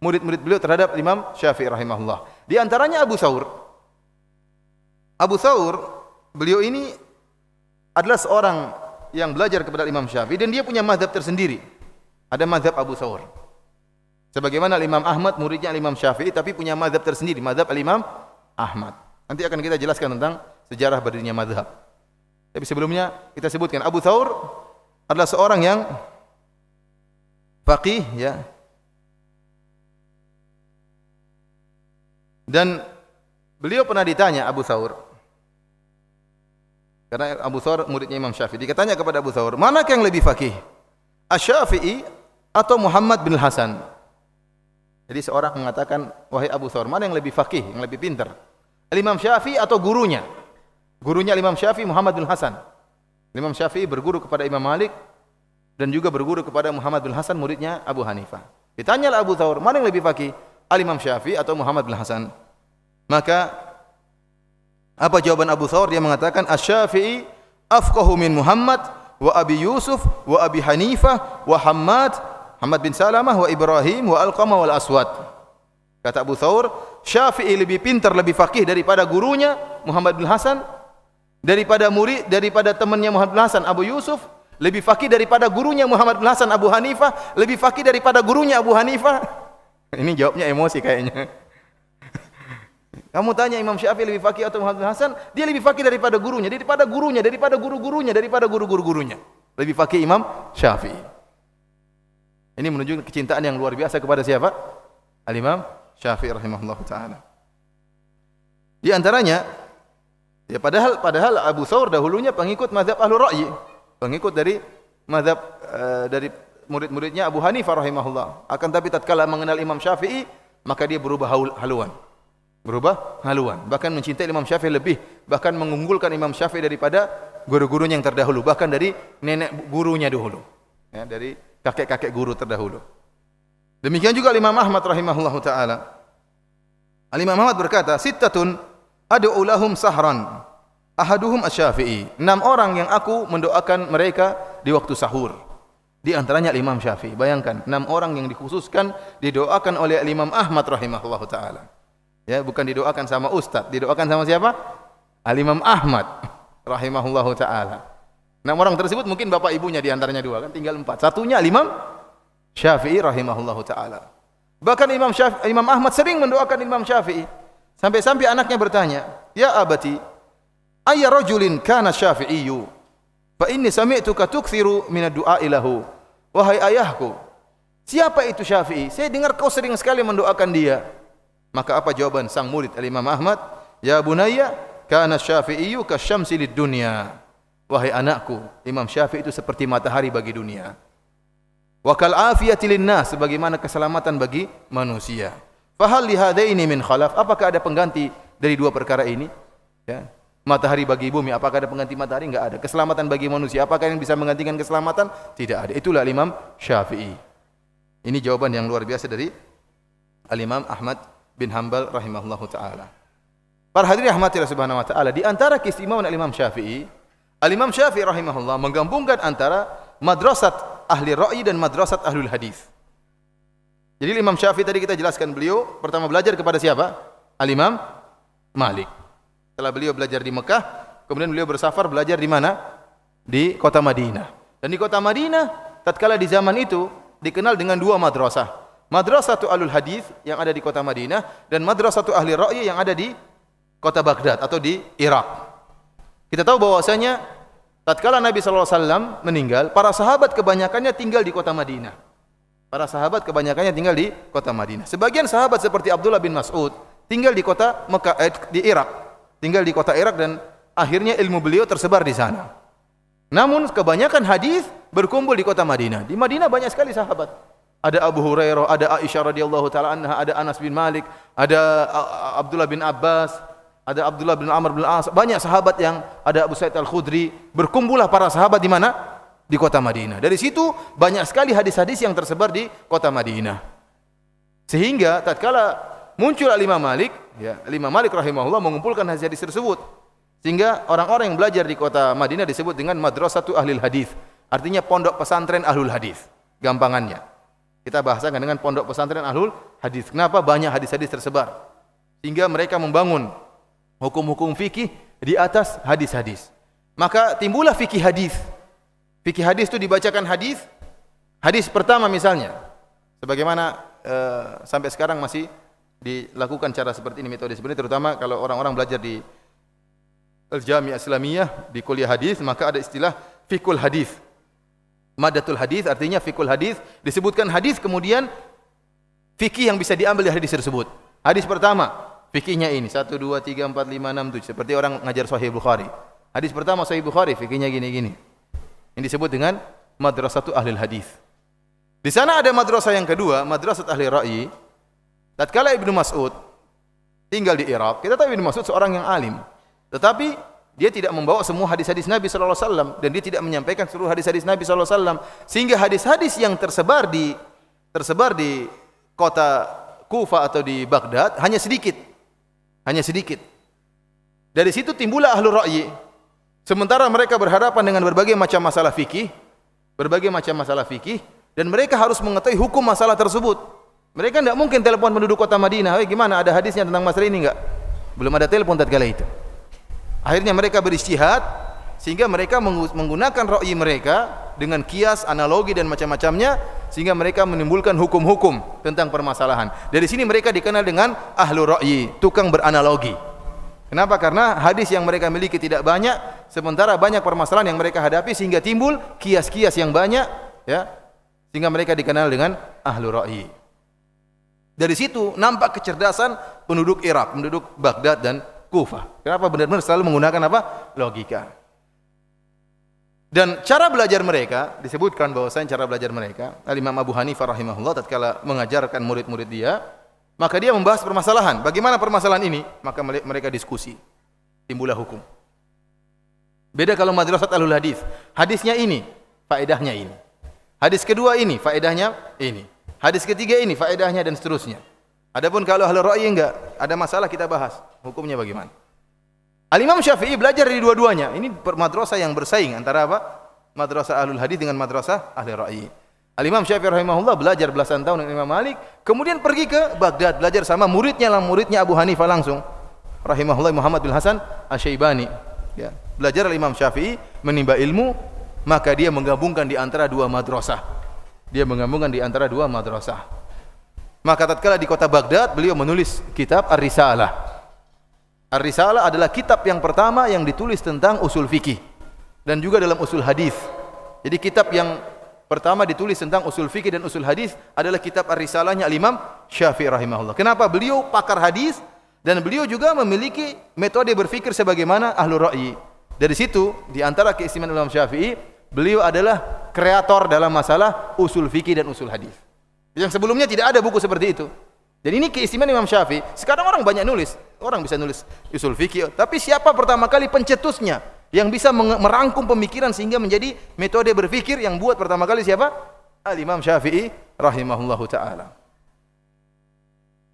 murid-murid beliau terhadap Imam Syafi'i rahimahullah. Di antaranya Abu Thawr. Abu Thawr, beliau ini adalah seorang yang belajar kepada Imam Syafi'i dan dia punya mazhab tersendiri. Ada mazhab Abu Thawr. Sebagaimana Imam Ahmad muridnya Imam Syafi'i tapi punya mazhab tersendiri, mazhab Imam Ahmad. Nanti akan kita jelaskan tentang sejarah berdirinya mazhab. Tapi sebelumnya kita sebutkan Abu Thawr adalah seorang yang faqih, ya. Dan beliau pernah ditanya, Abu Thawr, karena Abu Thawr muridnya Imam Syafi'i, dikatanya kepada Abu Thawr, manakah yang lebih faqih? Asy-Syafi'i atau Muhammad bin Hasan? Jadi seorang mengatakan, wahai Abu Thawr, mana yang lebih faqih, yang lebih pintar? Imam Syafi'i atau gurunya? Gurunya Imam Syafi'i Muhammad bin Hasan. Imam Syafi'i berguru kepada Imam Malik dan juga berguru kepada Muhammad bin Hasan muridnya Abu Hanifah. Ditanyalah Abu Thawr, mana yang lebih faqih? Imam Syafi'i atau Muhammad bin Hasan? Maka apa jawaban Abu Thawr? Dia mengatakan Asy-Syafi'i afqahu min Muhammad wa Abi Yusuf wa Abi Hanifah wa Muhammad bin Salamah wa Ibrahim wa Alqamah wal Aswad. Kata Abu Thawr, Syafi'i lebih pintar, lebih faqih daripada gurunya Muhammad bin Hasan, daripada temannya Muhammad bin Hasan Abu Yusuf, lebih faqih daripada gurunya Muhammad bin Hasan Abu Hanifah, lebih faqih daripada gurunya Abu Hanifah. Ini jawabnya emosi kayaknya. Kamu tanya Imam Syafi'i lebih faqih atau Muhammad bin Hasan, dia lebih faqih daripada gurunya, daripada guru-gurunya, daripada guru-guru-gurunya. Lebih faqih Imam Syafi'i. Ini menunjukkan kecintaan yang luar biasa kepada siapa? Al-Imam Syafi'i rahimahullah ta'ala. Di antaranya, ya padahal Abu Thawr dahulunya pengikut mazhab Ahlul Ra'yi, pengikut dari mazhab dari murid-muridnya Abu Hanifah rahimahullah. Akan tapi tatkala mengenal Imam Syafi'i, maka dia berubah haluan. Bahkan mencintai Imam Syafi'i lebih, bahkan mengunggulkan Imam Syafi'i daripada guru-gurunya yang terdahulu, bahkan dari nenek gurunya dahulu, ya, dari kakek-kakek guru terdahulu. Demikian juga Imam Ahmad rahimahullah ta'ala. Imam Ahmad berkata, sittatun ad'u lahum sahran ahaduhum asy-Syafi'i. 6 orang yang aku mendoakan mereka di waktu sahur. Di antaranya Imam Syafi'i. Bayangkan, 6 orang yang dikhususkan didoakan oleh Imam Ahmad rahimahullah ta'ala. Ya, bukan didoakan sama ustaz, didoakan sama siapa? Imam Ahmad rahimahullahu taala. 6 orang tersebut mungkin bapak ibunya di antaranya 2 kan, tinggal 4. Satunya Imam Syafi'i rahimahullahu taala. Bahkan Imam Ahmad sering mendoakan Imam Syafi'i. Sampai-sampai anaknya bertanya, "Ya abati, ayya rajulin kana Syafi'iyyu? Fa inni sami'tuka tukthiru min ad-du'a lahu." Wahai ayahku, siapa itu Syafi'i? Saya dengar kau sering sekali mendoakan dia. Maka apa jawaban sang murid Imam Ahmad? Ya bunayya, kana Syafi'iyyu kasyamsi lid-dunya. Wahai anakku, Imam Syafi'i itu seperti matahari bagi dunia. Wa kal afiyati lin-nas, sebagaimana keselamatan bagi manusia. Fa hal li hadaini min khalaf? Apakah ada pengganti dari 2 perkara ini? Ya. Matahari bagi bumi, apakah ada pengganti matahari? Enggak ada. Keselamatan bagi manusia, apakah yang bisa menggantikan keselamatan? Tidak ada. Itulah Imam Syafi'i. Ini jawaban yang luar biasa dari Al-Imam Ahmad bin Hanbal rahimahullahu taala. Para hadirin rahmatillah subhanahu wa taala, di antara keistimewaan Al-Imam Syafi'i, Al-Imam Syafi'i rahimahullah menggabungkan antara madrasat ahli ra'yi dan madrasat ahlul hadis. Jadi Imam Syafi'i tadi kita jelaskan, beliau pertama belajar kepada siapa? Al-Imam Malik. Setelah beliau belajar di Mekah, kemudian beliau bersafar belajar di mana? Di kota Madinah. Dan di kota Madinah tatkala di zaman itu dikenal dengan 2 madrasah. Madrasatu Ahlul Hadis yang ada di kota Madinah dan Madrasatu Ahli Ra'yi yang ada di kota Baghdad atau di Irak. Kita tahu bahwasanya tatkala Nabi sallallahu alaihi wasallam meninggal, para sahabat kebanyakannya tinggal di kota Madinah. Para sahabat kebanyakannya tinggal di kota Madinah. Sebagian sahabat seperti Abdullah bin Mas'ud tinggal di kota Mekah, di Irak. Tinggal di kota Irak dan akhirnya ilmu beliau tersebar di sana. Namun kebanyakan hadis berkumpul di kota Madinah. Di Madinah banyak sekali sahabat. Ada Abu Hurairah, ada Aisyah radhiyallahu taala anha, ada Anas bin Malik, ada Abdullah bin Abbas, ada Abdullah bin Amr bin Al-As. Banyak sahabat yang ada Abu Sa'id Al-Khudri. Berkumpullah para sahabat di mana? Di kota Madinah. Dari situ banyak sekali hadis-hadis yang tersebar di kota Madinah. Sehingga tatkala muncul Imam Malik, ya, Imam Malik rahimahullah mengumpulkan hadis-hadis tersebut. Sehingga orang-orang yang belajar di kota Madinah disebut dengan Madrasatu Ahlil Hadis. Artinya pondok pesantren Ahlul Hadis. Gampangannya. Kita bahasakan dengan pondok pesantren Ahlul Hadis. Kenapa? Banyak hadis-hadis tersebar. Sehingga mereka membangun hukum-hukum fikih di atas hadis-hadis. Maka timbullah fikih hadis. Fikih hadis itu dibacakan hadis. Hadis pertama misalnya, sebagaimana sampai sekarang masih dilakukan cara seperti ini, metode seperti ini, terutama kalau orang-orang belajar di Al-Jami' Islamiyah di kuliah hadis, maka ada istilah fiqhul hadis. Madatul hadis artinya fiqhul hadis, disebutkan hadis kemudian fikih yang bisa diambil dari hadis tersebut. Hadis pertama, fikihnya ini 1 2 3 4 5 6 7, seperti orang ngajar Sahih Bukhari. Hadis pertama Sahih Bukhari, fikihnya gini-gini. Ini disebut dengan madrasatu ahlil hadis. Di sana ada madrasah yang kedua, madrasah ahli ra'yi. Tatkala Ibnu Mas'ud tinggal di Irak, kita tahu Ibnu Mas'ud seorang yang alim. Tetapi dia tidak membawa semua hadis-hadis Nabi sallallahu alaihi wasallam dan dia tidak menyampaikan seluruh hadis-hadis Nabi sallallahu alaihi wasallam, sehingga hadis-hadis yang tersebar di kota Kufah atau di Baghdad hanya sedikit. Hanya sedikit. Dari situ timbullah ahlu ra'yi. Sementara mereka berhadapan dengan berbagai macam masalah fikih, dan mereka harus mengetahui hukum masalah tersebut. Mereka tidak mungkin telepon penduduk kota Madinah, gimana ada hadisnya tentang masalah ini enggak? Belum ada telepon tatkala itu. Akhirnya mereka beristihad, sehingga mereka menggunakan ra'yi mereka dengan kias, analogi dan macam-macamnya, sehingga mereka menimbulkan hukum-hukum tentang permasalahan. Dari sini mereka dikenal dengan ahlu ra'yi, tukang beranalogi. Kenapa? Karena hadis yang mereka miliki tidak banyak, sementara banyak permasalahan yang mereka hadapi, sehingga timbul kias-kias yang banyak, ya, sehingga mereka dikenal dengan ahlu ra'yi. Dari situ nampak kecerdasan penduduk Irak, penduduk Baghdad dan Kufah. Kenapa? Benar-benar selalu menggunakan apa? Logika. Dan cara belajar mereka, disebutkan bahwasanya cara belajar mereka, Al-Imam Abu Hanifah rahimahullah tatkala mengajarkan murid-murid dia, maka dia membahas permasalahan. Bagaimana permasalahan ini? Maka mereka diskusi. Timbullah hukum. Beda kalau madrasah ahlul hadis. Hadisnya ini, faedahnya ini. Hadis kedua ini, faedahnya ini. Hadis ketiga ini, faedahnya dan seterusnya. Adapun kalau ahlul ra'yi enggak, ada masalah kita bahas. Hukumnya bagaimana? Al-Imam Syafi'i belajar dari dua-duanya. Ini madrasah yang bersaing antara apa? Madrasah ahlul hadis dengan madrasah ahli ra'yi. Al-Imam Syafi'i rahimahullah belajar belasan tahun dengan Imam Malik, kemudian pergi ke Baghdad belajar sama muridnya Abu Hanifah langsung. Rahimahullah Muhammad bin Hasan Asy-Syaibani. Ya, belajar Imam Syafi'i menimba ilmu, maka dia menggabungkan di antara dua madrasah. Maka tatkala di kota Baghdad beliau menulis kitab Ar-Risalah. Ar-Risalah adalah kitab yang pertama yang ditulis tentang usul fikih dan juga dalam usul hadis. Jadi kitab yang pertama ditulis tentang usul fikih dan usul hadis adalah kitab Ar-Risalahnya Al-Imam Syafi'i rahimahullah. Kenapa? Beliau pakar hadis dan beliau juga memiliki metode berfikir sebagaimana ahlu ra'yi. Dari situ di antara keistimewaan Imam Syafi'i, beliau adalah kreator dalam masalah usul fikih dan usul hadis. Yang sebelumnya tidak ada buku seperti itu. Dan ini keistimewaan Imam Syafi'i. Sekarang orang banyak nulis, orang bisa nulis usul fikih, tapi siapa pertama kali pencetusnya yang bisa merangkum pemikiran sehingga menjadi metode berfikir yang buat pertama kali siapa? Al-Imam Syafi'i rahimahullahu taala.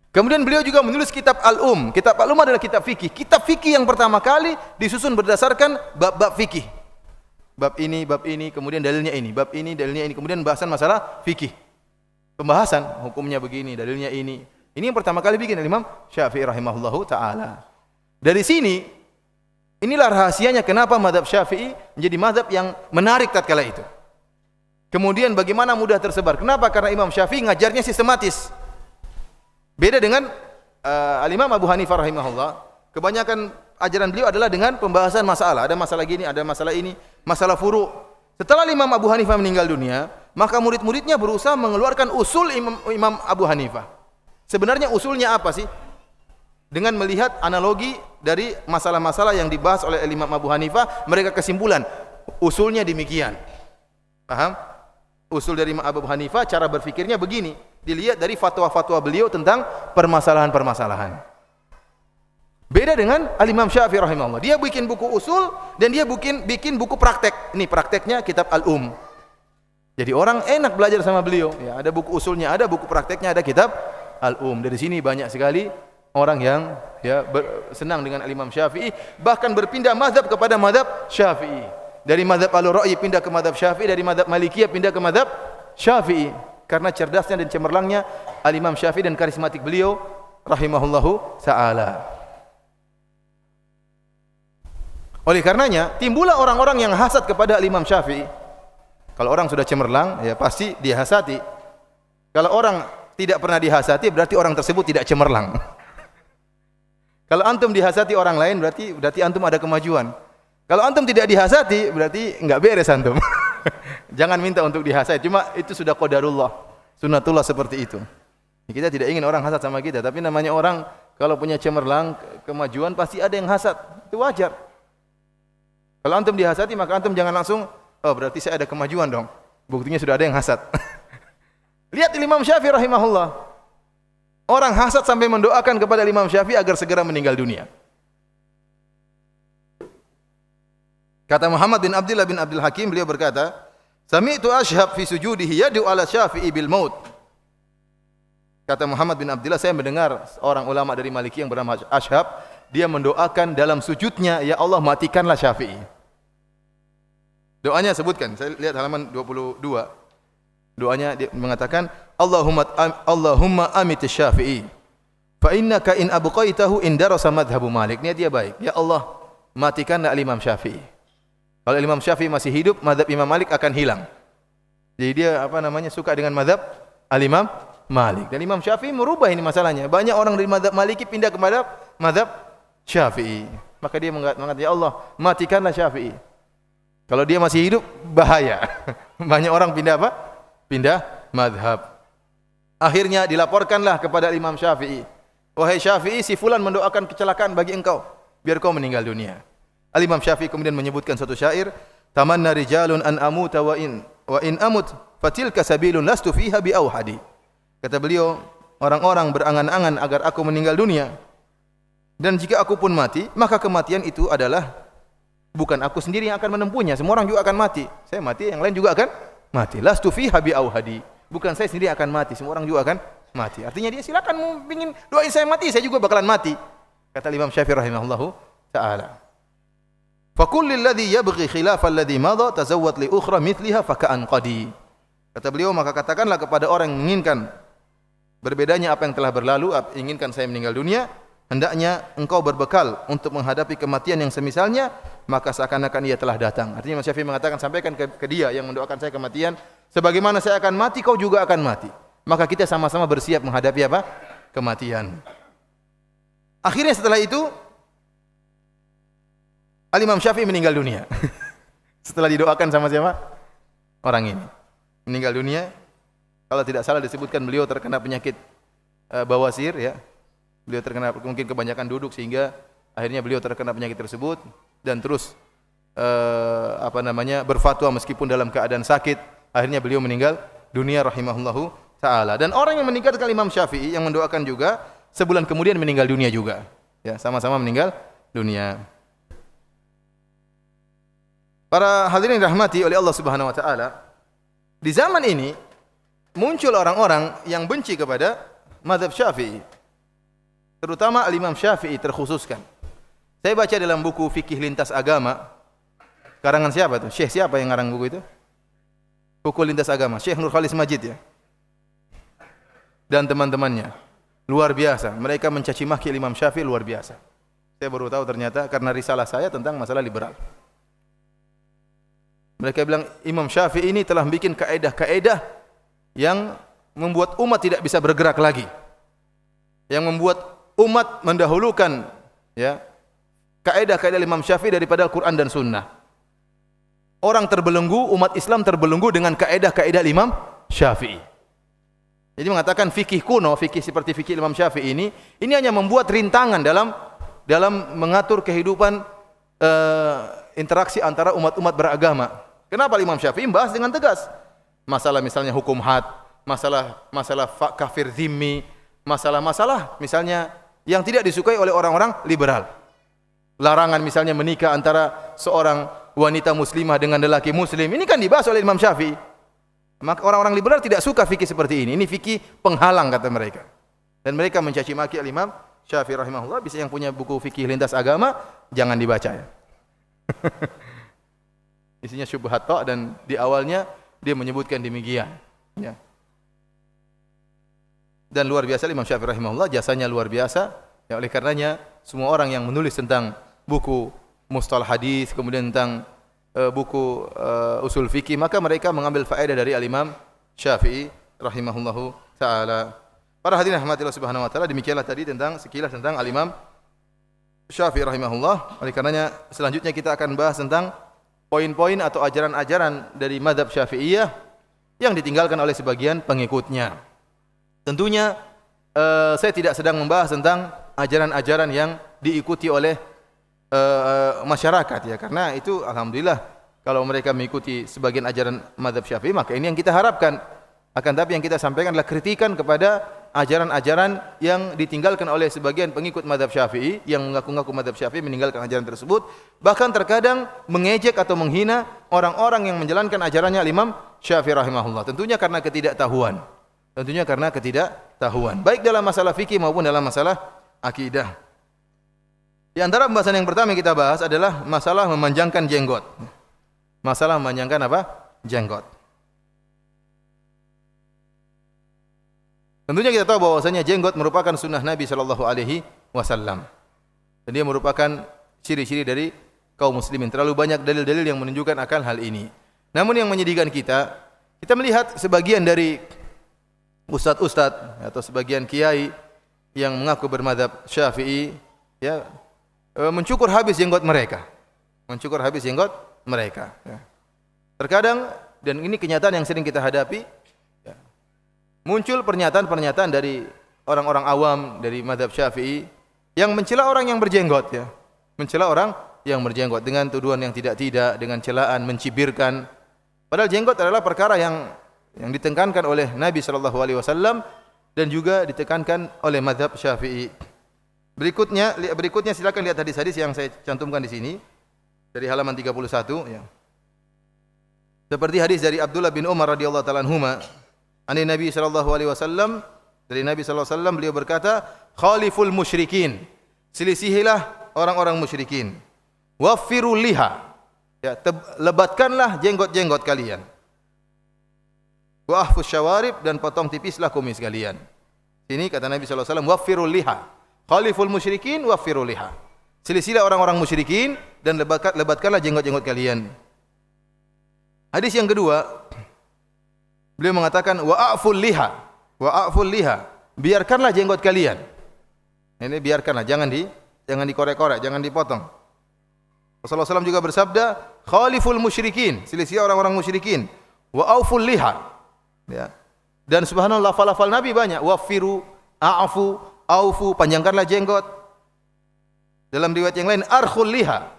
Kemudian beliau juga menulis kitab Al-Um. Kitab Al-Um adalah kitab fikih. Kitab fikih yang pertama kali disusun berdasarkan bab-bab fikih. Bab ini, kemudian dalilnya ini, bab ini, dalilnya ini, kemudian bahasan masalah fikih. Pembahasan hukumnya begini, dalilnya ini. Ini yang pertama kali bikin Imam Syafi'i rahimahullahu taala. Dari sini inilah rahasianya kenapa mazhab Syafi'i menjadi mazhab yang menarik tatkala itu. Kemudian bagaimana mudah tersebar? Kenapa? Karena Imam Syafi'i ngajarnya sistematis. Beda dengan Al-Imam Abu Hanifah rahimahullah. Kebanyakan ajaran beliau adalah dengan pembahasan masalah. Ada masalah gini, ada masalah ini, masalah furu'. Setelah Imam Abu Hanifah meninggal dunia, maka murid-muridnya berusaha mengeluarkan usul Imam Abu Hanifah. Sebenarnya usulnya apa sih? Dengan melihat analogi dari masalah-masalah yang dibahas oleh Imam Abu Hanifah, mereka kesimpulan usulnya demikian. Paham? Usul dari Imam Abu Hanifah, cara berfikirnya begini. Dilihat dari fatwa-fatwa beliau tentang permasalahan-permasalahan. Beda dengan Al-Imam Syafi'i rahimahullah. Dia bikin buku usul dan dia bikin buku praktek. Ini prakteknya kitab Al-Um. Jadi orang enak belajar sama beliau. Ya, ada buku usulnya, ada buku prakteknya, ada kitab Al-Um. Dari sini banyak sekali orang yang senang dengan Al-Imam Syafi'i, bahkan berpindah mazhab kepada mazhab Syafi'i. Dari mazhab Al-Ra'yi pindah ke mazhab Syafi'i, dari mazhab Malikiyah pindah ke mazhab Syafi'i. Karena cerdasnya dan cemerlangnya Al-Imam Syafi'i dan karismatik beliau rahimahullahu ta'ala. Oleh karenanya timbullah orang-orang yang hasad kepada Al-Imam Syafi'i. Kalau orang sudah cemerlang, ya pasti dia hasati. Kalau orang tidak pernah dihasati, berarti orang tersebut tidak cemerlang. Kalau antum dihasati orang lain, berarti antum ada kemajuan. Kalau antum tidak dihasati, berarti enggak beres antum. Jangan minta untuk dihasati, cuma itu sudah qadarullah, sunnatullah seperti itu. Kita tidak ingin orang hasad sama kita, tapi namanya orang kalau punya cemerlang, kemajuan pasti ada yang hasad. Itu wajar. Kalau antum dihasati, maka antum jangan langsung, oh berarti saya ada kemajuan dong. Buktinya sudah ada yang hasad. Lihat Imam Syafi'i rahimahullah. Orang hasad sampai mendoakan kepada Imam Syafi'i agar segera meninggal dunia. Kata Muhammad bin Abdullah bin Abdul Hakim, beliau berkata, "Sami'tu Ashhab fi sujudihi yad'u ala Syafi'i bil maut." Kata Muhammad bin Abdullah, saya mendengar seorang ulama dari Maliki yang bernama Ashhab, dia mendoakan dalam sujudnya, ya Allah matikanlah Syafi'i. Doanya sebutkan, saya lihat halaman 22. Doanya dia mengatakan, Allahumma amit Syafi'i, fa innaka in abqaitahu in darasa madhhabu Malik. Niat dia baik. Ya Allah, matikanlah Imam Syafi'i. Kalau Imam Syafi'i masih hidup, mazhab Imam Malik akan hilang. Jadi dia suka dengan mazhab Al-Imam Malik. Dan Imam Syafi'i merubah ini masalahnya. Banyak orang dari mazhab Maliki pindah ke mazhab Syafi'i. Maka dia mengatakan, ya Allah, matikanlah Syafi'i. Kalau dia masih hidup, bahaya. Banyak orang pindah apa? Pindah mazhab. Akhirnya dilaporkanlah kepada Imam Syafi'i. Wahai Syafi'i, si fulan mendoakan kecelakaan bagi engkau, biar kau meninggal dunia. Al-Imam Syafi'i kemudian menyebutkan suatu syair, tamanna rijalun an amuta wa in amut fatilka sabilun lastu fiha bi auhadi. Kata beliau, orang-orang berangan-angan agar aku meninggal dunia. Dan jika aku pun mati, maka kematian itu adalah bukan aku sendiri yang akan menempuhnya, semua orang juga akan mati. Saya mati, yang lain juga akan mati. Lastu fiha bi auhadi. Bukan saya sendiri akan mati, semua orang juga akan mati. Artinya dia silakan ingin doain saya mati, saya juga bakalan mati. Kata Imam Syafi'i rahimahullahu taala. Fakullil ladzi yabghi khilafal ladzi madha tazawwad li ukhra mithliha faka'an qadi. Kata beliau, maka katakanlah kepada orang yang menginginkan berbedanya apa yang telah berlalu, inginkan saya meninggal dunia, hendaknya engkau berbekal untuk menghadapi kematian yang semisalnya, maka seakan-akan ia telah datang. Artinya Imam Syafi'i mengatakan, sampaikan ke dia yang mendoakan saya kematian, sebagaimana saya akan mati, kau juga akan mati. Maka kita sama-sama bersiap menghadapi apa? Kematian. Akhirnya setelah itu Al-Imam Syafi'i meninggal dunia. Setelah didoakan sama siapa? Orang ini. Meninggal dunia. Kalau tidak salah disebutkan beliau terkena penyakit bawasir, ya. Beliau terkena, mungkin kebanyakan duduk sehingga akhirnya beliau terkena penyakit tersebut dan terus berfatwa meskipun dalam keadaan sakit. Akhirnya beliau meninggal dunia rahimahullahu taala. Dan orang yang meninggal dengan Imam Syafi'i yang mendoakan juga sebulan kemudian meninggal dunia juga. Ya, sama-sama meninggal dunia. Para hadirin dirahmati oleh Allah Subhanahu wa taala, di zaman ini muncul orang-orang yang benci kepada mazhab Syafi'i. Terutama Al-Imam Syafi'i terkhususkan. Saya baca dalam buku Fikih Lintas Agama, karangan siapa itu? Syekh siapa yang ngarang buku itu? Buku Lintas Agama, Syekh Nur Khalis Majid, ya. Dan teman-temannya. Luar biasa, mereka mencaci maki Imam Syafi'i luar biasa. Saya baru tahu ternyata karena risalah saya tentang masalah liberal. Mereka bilang Imam Syafi'i ini telah bikin kaedah-kaedah yang membuat umat tidak bisa bergerak lagi. Yang membuat umat mendahulukan, ya, kaedah-kaedah Imam Syafi'i daripada Al-Quran dan Sunnah. Orang terbelenggu, umat Islam terbelenggu dengan kaedah-kaedah Imam Syafi'i. Jadi mengatakan fikih kuno, fikih seperti fikih Imam Syafi'i ini hanya membuat rintangan dalam mengatur kehidupan interaksi antara umat-umat beragama. Kenapa Imam Syafi'i membahas dengan tegas? Masalah misalnya hukum had, masalah kafir zimmi, masalah-masalah misalnya yang tidak disukai oleh orang-orang liberal. Larangan misalnya menikah antara seorang wanita muslimah dengan lelaki muslim. Ini kan dibahas oleh Imam Syafi'i. Maka orang-orang liberal tidak suka fikih seperti ini. Ini fikih penghalang kata mereka. Dan mereka mencaci maki Imam Syafi'i rahimahullah. Bisa yang punya buku fikih lintas agama jangan dibaca, ya. Isinya syubhat dan di awalnya dia menyebutkan demikian, ya. Dan luar biasa Imam Syafi'i rahimahullah, jasanya luar biasa. Ya, oleh karenanya semua orang yang menulis tentang buku mustalah hadis, kemudian tentang buku usul fikih, maka mereka mengambil faedah dari Al-Imam Syafi'i rahimahullahu taala. Para hadirin rahmatillah subhanahu wa ta'ala, demikianlah tadi tentang sekilas tentang Al-Imam Syafi'i rahimahullah. Oleh karenanya selanjutnya kita akan bahas tentang poin-poin atau ajaran-ajaran dari mazhab Syafi'iyah yang ditinggalkan oleh sebagian pengikutnya. Tentunya saya tidak sedang membahas tentang ajaran-ajaran yang diikuti oleh masyarakat ya, karena itu alhamdulillah kalau mereka mengikuti sebagian ajaran mazhab Syafi'i maka ini yang kita harapkan. Akan tapi yang kita sampaikan adalah kritikan kepada ajaran-ajaran yang ditinggalkan oleh sebagian pengikut mazhab Syafi'i yang mengaku-ngaku mazhab Syafi'i meninggalkan ajaran tersebut, bahkan terkadang mengejek atau menghina orang-orang yang menjalankan ajarannya Imam Syafi'i rahimahullah. Tentunya karena ketidaktahuan. Baik dalam masalah fikih maupun dalam masalah akidah. Di antara pembahasan yang pertama yang kita bahas adalah masalah memanjangkan jenggot. Masalah memanjangkan apa? Jenggot. Tentunya kita tahu bahwasanya jenggot merupakan sunnah Nabi sallallahu alaihi wasallam. Dan dia merupakan ciri-ciri dari kaum muslimin. Terlalu banyak dalil-dalil yang menunjukkan akan hal ini. Namun yang menyedihkan kita melihat sebagian dari ustadz-ustadz atau sebagian kiai yang mengaku bermadzhab Syafi'i ya, mencukur habis jenggot mereka. Ya. Terkadang, dan ini kenyataan yang sering kita hadapi, muncul pernyataan-pernyataan dari orang-orang awam dari mazhab Syafi'i yang mencela orang yang berjenggot ya. Mencela orang yang berjenggot dengan tuduhan yang tidak-tidak, dengan celaan, mencibirkan. Padahal jenggot adalah perkara yang ditekankan oleh Nabi sallallahu alaihi wasallam dan juga ditekankan oleh mazhab Syafi'i. Berikutnya silakan lihat hadis-hadis yang saya cantumkan di sini dari halaman 31 ya. Seperti hadis dari Abdullah bin Umar radhiyallahu taala anhuma, ani Nabi sallallahu alaihi wasallam, dari Nabi sallallahu alaihi wasallam beliau berkata, khaliful musyrikin, selisihilah orang-orang musyrikin, waffiru liha, ya, lebatkanlah jenggot-jenggot kalian, wa ahfus syawarib, dan potong tipislah kumis kalian. Ini kata Nabi sallallahu alaihi wasallam, waffiru liha, khaliful musyrikin waffiru liha, selisihilah orang-orang musyrikin dan lebatkanlah jenggot-jenggot kalian. Hadis yang kedua, beliau mengatakan wa'aful liha, biarkanlah jenggot kalian. Ini biarkanlah, jangan dikorek-korek, jangan dipotong. Rasulullah SAW juga bersabda, khaliful musyrikin, selisih orang-orang musyrikin, wa'aful liha. Ya. Dan subhanallah lafal-lafal Nabi banyak, wafiru, a'afu, aufu, panjangkanlah jenggot. Dalam riwayat yang lain, arkhul liha,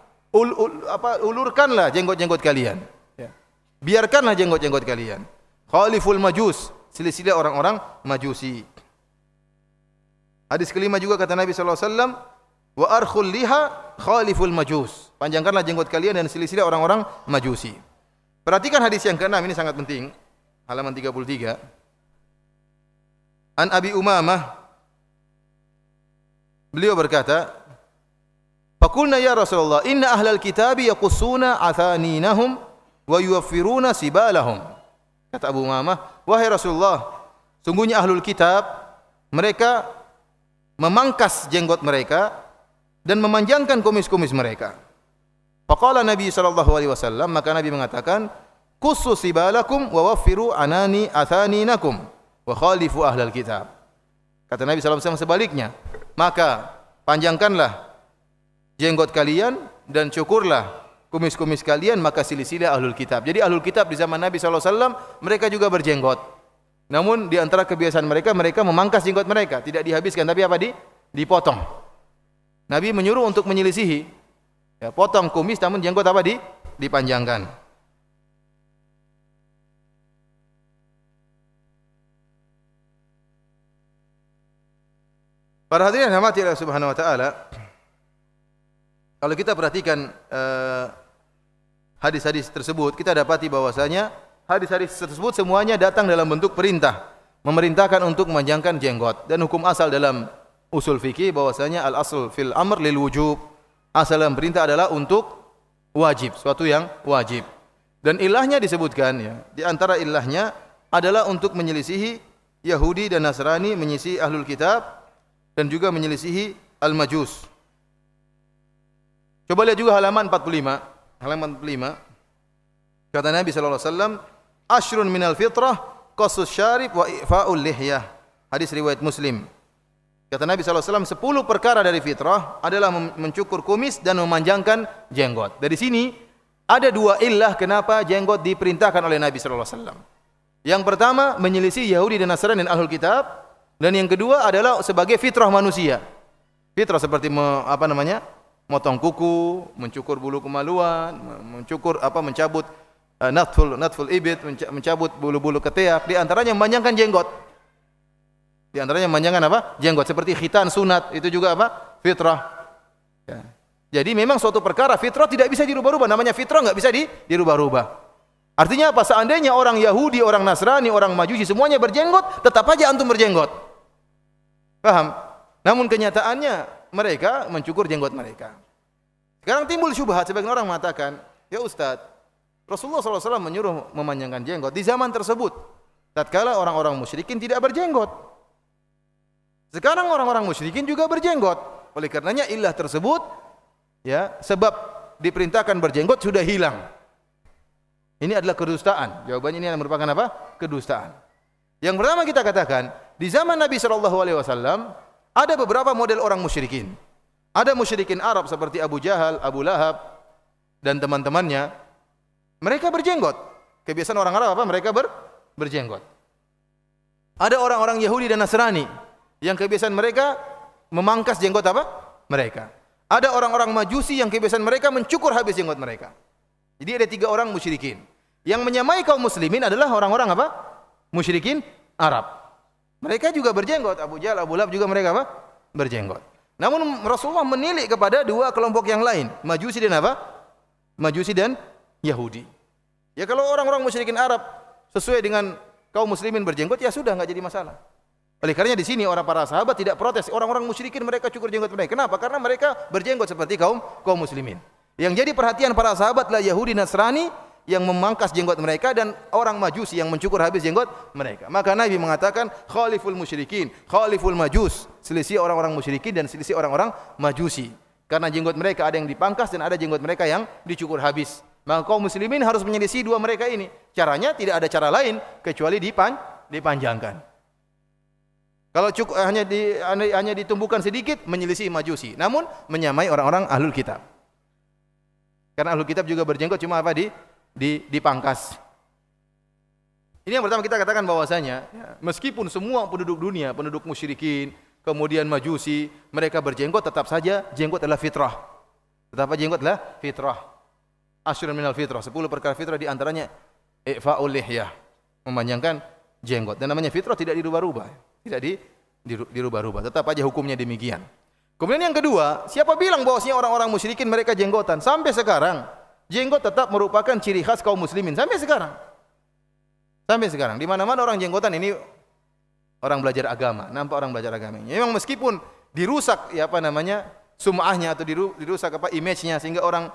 ulurkanlah jenggot-jenggot kalian. Ya. Biarkanlah jenggot-jenggot kalian. Khaliful majus, silsilah orang-orang majusi. Hadis kelima juga kata Nabi sallallahu alaihi wasallam, wa arkhul liha khaliful majus, panjangkanlah jenggot kalian dan silsilah orang-orang majusi. Perhatikan hadis yang keenam, ini sangat penting, halaman 33. An Abi Umamah, beliau berkata, faqulna ya Rasulullah, inna ahlal kitabi yaqussuna athaninahum wa yuwaffiruna sibalahum. Kata Abu Umamah, wahai Rasulullah, sungguhnya ahlul kitab, mereka memangkas jenggot mereka dan memanjangkan kumis-kumis mereka. Faqala Nabi sallallahu alaihi wasallam, maka Nabi mengatakan, qussu sibalakum wa waffiru athaninakum wa khalifu ahlal kitab. Kata Nabi sallallahu alaihi wasallam sebaliknya, maka panjangkanlah jenggot kalian dan cukurlah kumis-kumis kalian, maka silsilah ahlul kitab. Jadi ahlul kitab di zaman Nabi sallallahu alaihi wasallam mereka juga berjenggot. Namun di antara kebiasaan mereka memangkas jenggot mereka, tidak dihabiskan tapi apa? Dipotong. Nabi menyuruh untuk menyelisihi. Ya, potong kumis namun jenggot apa? Dipanjangkan. Para hadirin yang dirahmati Allah Subhanahu wa taala, kalau kita perhatikan hadis-hadis tersebut, kita dapati bahwasanya hadis-hadis tersebut semuanya datang dalam bentuk perintah, memerintahkan untuk memanjangkan jenggot. Dan hukum asal dalam usul fikih bahwasanya al-asl fil amr lil wujub. Asal dalam perintah adalah untuk wajib, suatu yang wajib. Dan ilahnya disebutkan ya, di antara ilahnya adalah untuk menyelisihi Yahudi dan Nasrani, menyelisihi ahlul kitab dan juga menyelisihi al-majus. Coba lihat juga halaman 45. Halaman 45. Kata Nabi sallallahu alaihi wasallam, asyrun minal fitrah qasus syarib wa ifa'ul lihyah. Hadis riwayat Muslim. Kata Nabi SAW, 10 perkara dari fitrah adalah mencukur kumis dan memanjangkan jenggot. Dari sini ada 2 illah kenapa jenggot diperintahkan oleh Nabi SAW. Yang pertama, menyelisih Yahudi dan Nasrani dan Ahlul Kitab. Dan yang kedua adalah sebagai fitrah manusia. Fitrah seperti motong kuku, mencukur bulu kemaluan, mencabut natful ibit, mencabut bulu-bulu ketiak, di antaranya memanjangkan jenggot. Di antaranya memanjangkan jenggot, seperti khitan sunat, itu juga fitrah. Ya. Jadi memang suatu perkara fitrah tidak bisa dirubah-rubah, namanya fitrah enggak bisa dirubah-rubah. Artinya apa? Seandainya orang Yahudi, orang Nasrani, orang Majusi semuanya berjenggot, tetap aja antum berjenggot. Paham? Namun kenyataannya mereka mencukur jenggot mereka. Sekarang timbul syubhat, sebagian orang mengatakan, ya Ustaz, Rasulullah SAW menyuruh memanjangkan jenggot di zaman tersebut, tatkala orang-orang musyrikin tidak berjenggot. Sekarang orang-orang musyrikin juga berjenggot. Oleh karenanya illah tersebut, ya, sebab diperintahkan berjenggot sudah hilang. Ini adalah kedustaan. Jawabannya ini merupakan kedustaan. Yang pertama kita katakan, di zaman Nabi SAW ada beberapa model orang musyrikin. Ada musyrikin Arab seperti Abu Jahal, Abu Lahab dan teman-temannya. Mereka berjenggot. Kebiasaan orang Arab mereka berjenggot. Ada orang-orang Yahudi dan Nasrani yang kebiasaan mereka memangkas jenggot mereka. Ada orang-orang Majusi yang kebiasaan mereka mencukur habis jenggot mereka. Jadi ada 3 orang musyrikin. Yang menyamai kaum muslimin adalah orang-orang musyrikin Arab. Mereka juga berjenggot. Abu Jahal, Abu Lahab juga mereka berjenggot. Namun Rasulullah menilik kepada 2 kelompok yang lain, Majusi dan Majusi dan Yahudi. Ya kalau orang-orang musyrikin Arab sesuai dengan kaum muslimin berjenggot, ya sudah, enggak jadi masalah. Oleh karenanya di sini para sahabat tidak protes. Orang-orang musyrikin mereka cukur jenggot mereka. Kenapa? Karena mereka berjenggot seperti kaum muslimin. Yang jadi perhatian para sahabat adalah Yahudi Nasrani yang memangkas jenggot mereka dan orang Majusi yang mencukur habis jenggot mereka. Maka Nabi mengatakan khaliful musyrikin, khaliful majus, selisih orang-orang musyrikin dan selisih orang-orang Majusi. Karena jenggot mereka ada yang dipangkas dan ada jenggot mereka yang dicukur habis. Maka kaum muslimin harus menyelisih 2 mereka ini. Caranya tidak ada cara lain kecuali dipanjangkan. Kalau hanya ditumbuhkan sedikit menyelisih Majusi, namun menyamai orang-orang Ahlul Kitab. Karena Ahlul Kitab juga berjenggot, cuma dipangkas. Ini yang pertama kita katakan bahwasanya, meskipun semua penduduk dunia, penduduk musyrikin, kemudian Majusi, mereka berjenggot, tetap saja jenggot adalah fitrah. Tetap jenggot adalah fitrah. Asyrun minal fitrah, 10 perkara fitrah di antaranya i'fa'ul lihyah, memanjangkan jenggot. Dan namanya fitrah tidak dirubah-rubah, tidak dirubah-rubah. Tetap aja hukumnya demikian. Kemudian yang kedua, siapa bilang bahwasanya orang-orang musyrikin mereka jenggotan? Sampai sekarang, jenggot tetap merupakan ciri khas kaum muslimin. Sampai sekarang. Sampai sekarang. Di mana-mana orang jenggotan ini orang belajar agama. Nampak orang belajar agama. Memang meskipun dirusak sum'ahnya atau dirusak image-nya sehingga orang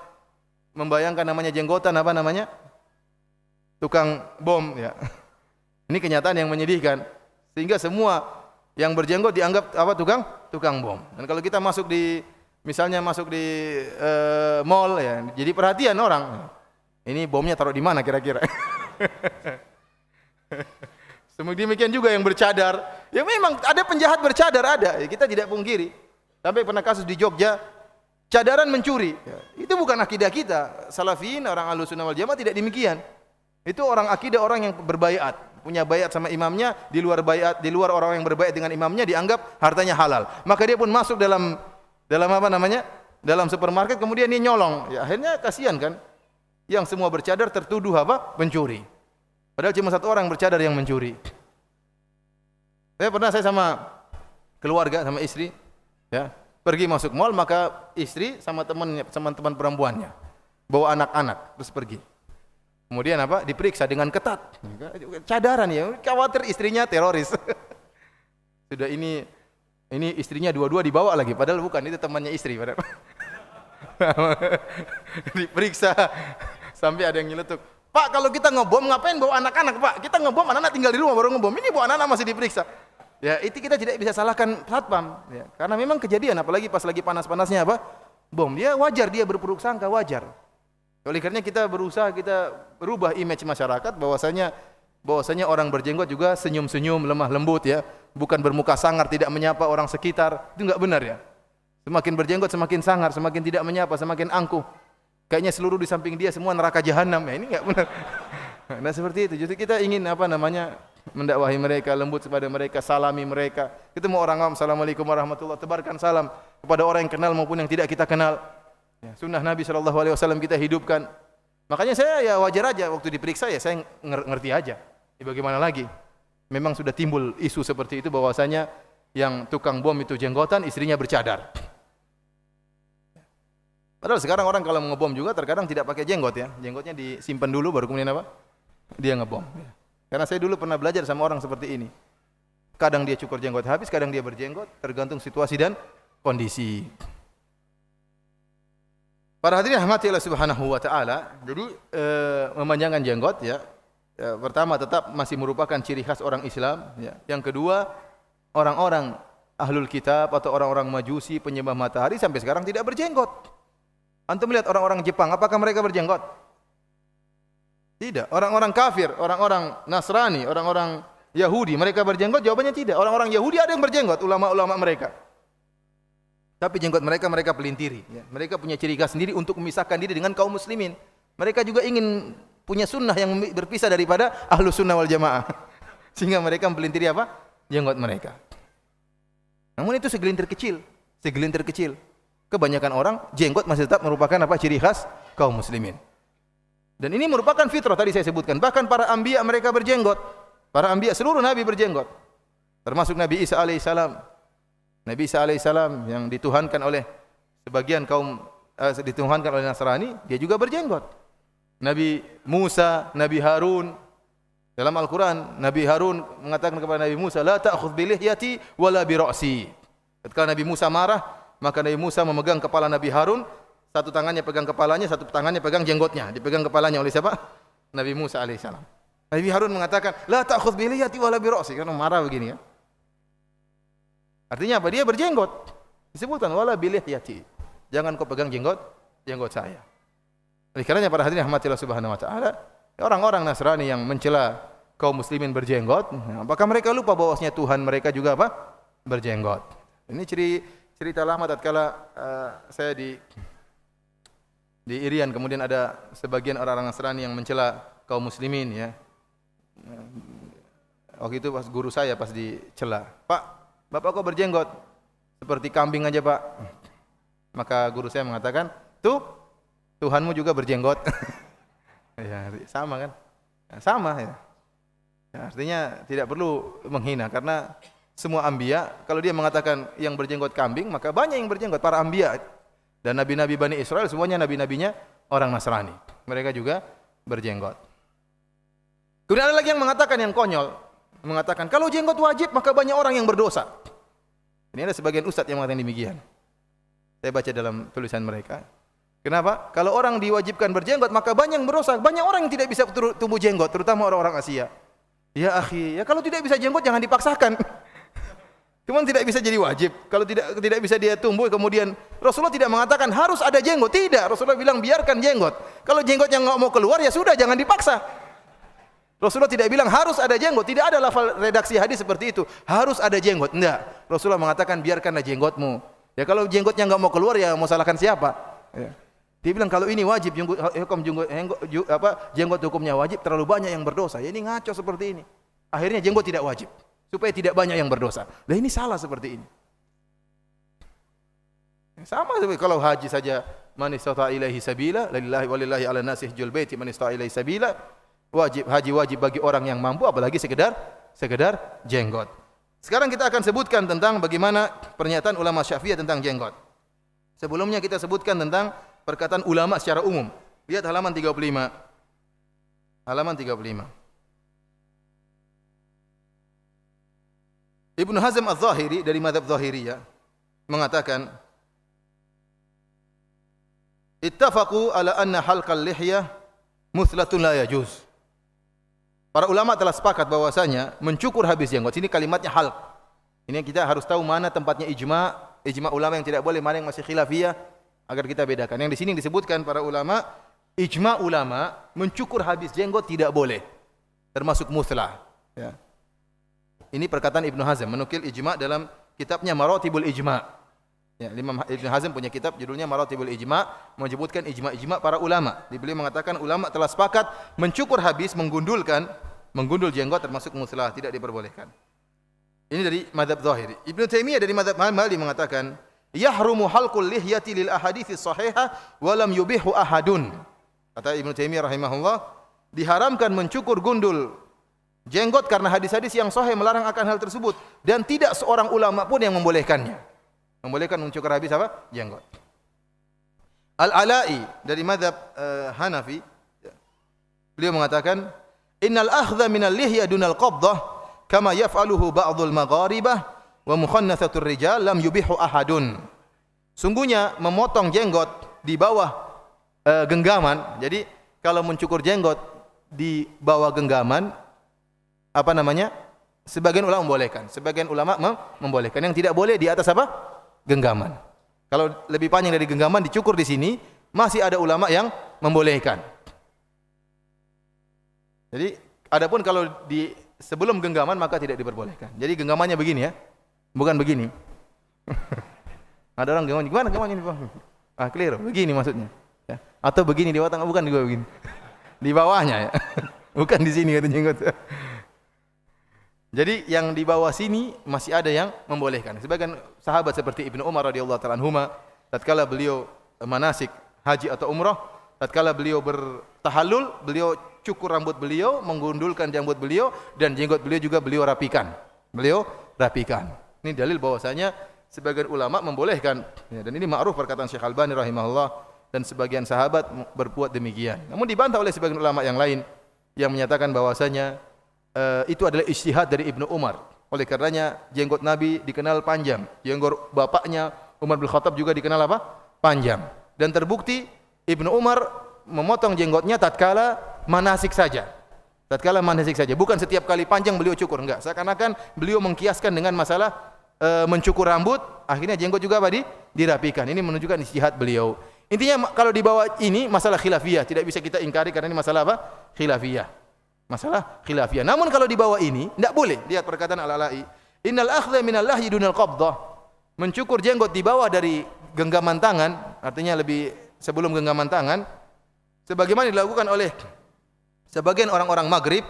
membayangkan namanya jenggotan tukang bom ya. Ini kenyataan yang menyedihkan. Sehingga semua yang berjenggot dianggap tukang bom. Dan kalau kita misalnya masuk di mall ya, jadi perhatian orang. Ini bomnya taruh di mana kira-kira? Demikian juga yang bercadar. Ya memang ada penjahat bercadar ada, ya, kita tidak pungkiri. Sampai pernah kasus di Jogja, cadaran mencuri. Ya, itu bukan akidah kita. Salafiyin, orang Ahlussunnah wal Jamaah tidak demikian. Itu orang akidah orang yang berbaiat. Punya baiat sama imamnya, di luar orang yang berbaiat dengan imamnya dianggap hartanya halal. Maka dia pun masuk dalam supermarket, kemudian dia nyolong. Ya, akhirnya kasihan kan? Yang semua bercadar tertuduh pencuri. Padahal cuma 1 orang bercadar yang mencuri. Saya sama keluarga, sama istri, ya, pergi masuk mal, maka istri sama teman perempuannya bawa anak-anak terus pergi. Kemudian diperiksa dengan ketat. Cadaran ya, khawatir istrinya teroris. Sudah ini istrinya dua-dua dibawa lagi, padahal bukan, itu temannya istri. Diperiksa sampai ada yang nyeletuk. Pak, kalau kita ngebom ngapain bawa anak-anak, Pak? Kita ngebom, anak-anak tinggal di rumah baru ngebom. Ini bawa anak-anak masih diperiksa. Ya, itu kita tidak bisa salahkan satpam. Ya, karena memang kejadian, apalagi pas lagi panas-panasnya bom. Dia wajar, dia berburuk sangka, wajar. Oleh karena kita berusaha kita berubah image masyarakat bahwasanya bahwasanya orang berjenggot juga senyum-senyum, lemah lembut ya, bukan bermuka sangar, tidak menyapa orang sekitar. Itu enggak benar ya. Semakin berjenggot semakin sangar, semakin tidak menyapa, semakin angkuh. Kayaknya seluruh di samping dia semua neraka jahanam ya. Ini enggak benar. Nah seperti itu. Justru kita ingin mendakwahi mereka, lembut kepada mereka, salami mereka. Ketemu orang awam, assalamualaikum warahmatullahi wabarakatuh, tebarkan salam kepada orang yang kenal maupun yang tidak kita kenal. Ya, sunnah Nabi SAW kita hidupkan. Makanya saya ya wajar aja waktu diperiksa ya saya ngerti aja. Ya, bagaimana lagi? Memang sudah timbul isu seperti itu bahwasanya yang tukang bom itu jenggotan, istrinya bercadar. Padahal sekarang orang kalau ngebom juga terkadang tidak pakai jenggot ya. Jenggotnya disimpan dulu baru kemudian apa? Dia ngebom. Karena saya dulu pernah belajar sama orang seperti ini. Kadang dia cukur jenggot habis, kadang dia berjenggot, tergantung situasi dan kondisi. Para hadirin rahmati Allah Subhanahu wa taala, jadi memanjangkan jenggot ya. Pertama tetap masih merupakan ciri khas orang Islam ya. Yang kedua, orang-orang ahlul kitab atau orang-orang majusi penyembah matahari sampai sekarang tidak berjenggot. Antum lihat orang-orang Jepang, apakah mereka berjenggot? Tidak. Orang-orang kafir, orang-orang Nasrani, orang-orang Yahudi, mereka berjenggot? Jawabannya tidak. Orang-orang Yahudi ada yang berjenggot, ulama-ulama mereka. Tapi jenggot mereka pelintiri. Ya. Mereka punya ciri khas sendiri untuk memisahkan diri dengan kaum muslimin. Mereka juga ingin punya sunnah yang berpisah daripada ahlu sunnah wal jamaah. Sehingga mereka melintiri apa? Jenggot mereka. Namun itu segelintir kecil. Kebanyakan orang jenggot masih tetap merupakan apa? Ciri khas kaum muslimin. Dan ini merupakan fitrah tadi saya sebutkan. Bahkan para anbiya mereka berjenggot. Para anbiya seluruh nabi berjenggot. Termasuk Nabi Isa alaihissalam. Nabi Isa alaihissalam yang dituhankan oleh sebagian kaum dituhankan oleh Nasrani, dia juga berjenggot. Nabi Musa, Nabi Harun dalam Al-Qur'an, Nabi Harun mengatakan kepada Nabi Musa, "La ta'khudh bi lihyati wala bi ra'si." Ketika Nabi Musa marah, maka Nabi Musa memegang kepala Nabi Harun, satu tangannya pegang kepalanya, satu tangannya pegang jenggotnya, dipegang kepalanya oleh siapa? Nabi Musa alaihissalam. Nabi Harun mengatakan, "La ta'khudh bi lihyati wala bi ra'si." Karena marah begini ya. Artinya apa? Dia berjenggot. Disebutkan wala bilihyati. Jangan kau pegang jenggot saya. Oleh karenanya para hadirin rahmatillah subhanahu wa taala, orang-orang Nasrani yang mencela kaum muslimin berjenggot, apakah mereka lupa bahwasanya Tuhan mereka juga apa? Berjenggot. Ini cerita lama tatkala saya di Irian, kemudian ada sebagian orang-orang Nasrani yang mencela kaum muslimin ya. Waktu itu pas guru saya pas dicela, "Pak, Bapak kok berjenggot? Seperti kambing aja, Pak." Maka guru saya mengatakan, "Tuh, Tuhanmu juga berjenggot." Ya, sama kan? Ya, sama ya. Ya. Artinya tidak perlu menghina karena semua anbiya kalau dia mengatakan yang berjenggot kambing, maka banyak yang berjenggot para anbiya dan nabi-nabi Bani Israel semuanya nabi-nabinya orang Nasrani. Mereka juga berjenggot. Kemudian ada lagi yang mengatakan yang konyol, mengatakan kalau jenggot wajib maka banyak orang yang berdosa. Ini ada sebagian ustadz yang mengatakan demikian. Saya baca dalam tulisan mereka. Kenapa? Kalau orang diwajibkan berjenggot maka banyak yang berdosa. Banyak orang yang tidak bisa tumbuh jenggot, terutama orang-orang Asia. Ya akhi, ya kalau tidak bisa jenggot jangan dipaksakan. Cuman tidak bisa jadi wajib. Kalau tidak bisa dia tumbuh, kemudian Rasulullah tidak mengatakan harus ada jenggot. Tidak, Rasulullah bilang biarkan jenggot. Kalau jenggotnya nggak mau keluar ya sudah, jangan dipaksa. Rasulullah tidak bilang harus ada jenggot, tidak ada lafal redaksi hadis seperti itu. Harus ada jenggot, enggak. Rasulullah mengatakan biarkanlah jenggotmu. Ya kalau jenggotnya enggak mau keluar ya mau salahkan siapa? Ya. Dia bilang kalau ini wajib jenggot hukumnya wajib, terlalu banyak yang berdosa. Ya ini ngaco seperti ini. Akhirnya jenggot tidak wajib supaya tidak banyak yang berdosa. Lah ini salah seperti ini. Sama seperti kalau haji saja, man istata ilaihi sabila, lillahi walillahi ala nasi hajjul baiti man istata ilaihi sabila. Haji wajib bagi orang yang mampu, apalagi sekedar jenggot. Sekarang kita akan sebutkan tentang bagaimana pernyataan ulama Syafi'iyah tentang jenggot. Sebelumnya kita sebutkan tentang perkataan ulama secara umum. Lihat halaman 35. Halaman 35. Ibnu Hazm Az-Zahiri dari mazhab Zahiriyah mengatakan, ittafaqu ala anna halqal lihyah muthlatun la yajuz. Para ulama telah sepakat bahwasanya mencukur habis jenggot. Sini kalimatnya halq. Ini kita harus tahu mana tempatnya ijma ulama yang tidak boleh, mana yang masih khilafiyah agar kita bedakan. Yang di sini disebutkan para ulama, ijma ulama mencukur habis jenggot tidak boleh. termasuk muthlah. Ya. Ini perkataan Ibnu Hazm menukil ijma' dalam kitabnya Maratibul Ijma'. Ya, Imam Ibnu Hazm punya kitab judulnya Maratibul Ijma', menyebutkan ijma' para ulama. Beliau mengatakan ulama telah sepakat mencukur habis, menggundul jenggot termasuk muthlah, tidak diperbolehkan. Ini dari mazhab Zahiri. Ibnu Taimiyah dari mazhab Maliki mengatakan, yahrumu halqul lihyati lil ahadits sahihah wa lam yubihu ahadun. Kata Ibnu Taimiyah rahimahullah, diharamkan mencukur gundul jenggot karena hadis-hadis yang sahih melarang akan hal tersebut dan tidak seorang ulama pun yang membolehkannya. Membolehkan mencukur habis apa? Jenggot. Al-Ala'i dari mazhab Hanafi, beliau mengatakan, innal akhdha minal lihya dunal qabdah kama yaf'aluhu ba'dul magharibah wa mukhannathatur rijal lam yubihu ahadun. Sungguhnya memotong jenggot di bawah genggaman. Jadi kalau mencukur jenggot di bawah genggaman, apa namanya? Sebagian ulama membolehkan, sebagian ulama membolehkan. Yang tidak boleh di atas apa? Genggaman. Kalau lebih panjang dari genggaman dicukur di sini, masih ada ulama yang membolehkan. Jadi, adapun kalau di sebelum genggaman maka tidak diperbolehkan. Jadi genggamannya begini ya, bukan begini. Ada orang genggaman, gimana genggamannya ini, Bang? Ah, clear, begini maksudnya. Ya. Atau begini di bawah, bukan juga begini. Di bawahnya ya. Bukan di sini kata jenggot. Jadi yang di bawah sini masih ada yang membolehkan. Sebagian sahabat seperti Ibnu Umar radhiyallahu ta'ala anhuma, tatkala beliau manasik haji atau umrah, tatkala beliau bertahallul, beliau cukur rambut beliau, menggundulkan janggut beliau, dan jenggot beliau juga beliau rapikan. Ini dalil bahwasanya sebagian ulama membolehkan. Ya, dan ini ma'ruf perkataan Syekh Albani rahimahullah dan sebagian sahabat berbuat demikian. Namun dibantah oleh sebagian ulama yang lain yang menyatakan bahwasanya itu adalah ijtihad dari Ibnu Umar. Oleh karenanya jenggot Nabi dikenal panjang, jenggot bapaknya Umar bin Khattab juga dikenal apa? Panjang. Dan terbukti Ibnu Umar memotong jenggotnya tatkala manasik saja. Bukan setiap kali panjang beliau cukur, enggak. Seakan-akan beliau mengkiaskan dengan masalah mencukur rambut, akhirnya jenggot juga apa? Dirapikan. Ini menunjukkan ijtihad beliau. Intinya kalau di bawah ini masalah khilafiyah, tidak bisa kita ingkari karena ini masalah apa? Khilafiyah. Namun kalau di bawah ini tidak boleh. Lihat perkataan Al-Ala'i, innal akhdha minal lahyi dunal qabdah. Mencukur jenggot di bawah dari genggaman tangan, artinya lebih sebelum genggaman tangan, sebagaimana dilakukan oleh sebagian orang-orang Maghrib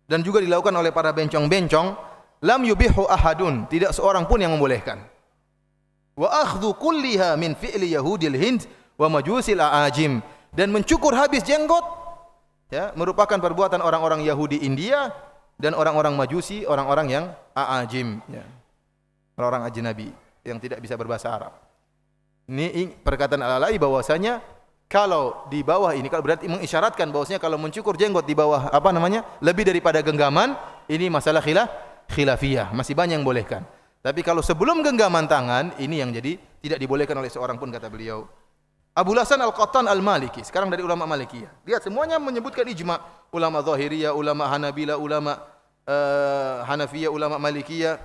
dan juga dilakukan oleh para bencong-bencong, lam yubihu ahadun, tidak seorang pun yang membolehkan. Wa akhdhu kulliha min fi'li yahudil Hind wa majusil a'ajim, dan mencukur habis jenggot ya, merupakan perbuatan orang-orang Yahudi India dan orang-orang Majusi, orang-orang yang a'ajim, ya. Orang-orang ajnabi yang tidak bisa berbahasa Arab. Ini perkataan Al-Ala'i bahwasanya kalau di bawah ini, kalau berarti mengisyaratkan bahwasanya kalau mencukur jenggot di bawah apa namanya? Lebih daripada genggaman, ini masalah khilafiyah, masih banyak yang bolehkan. Tapi kalau sebelum genggaman tangan, ini yang jadi tidak dibolehkan oleh seorang pun, kata beliau. Abu Hasan Al-Qattan Al-Maliki, sekarang dari ulama Malikiyah. Lihat semuanya menyebutkan ijma'. Ulama Zahiriyah, ulama Hanabila, ulama Hanafiyah, ulama Malikiyah.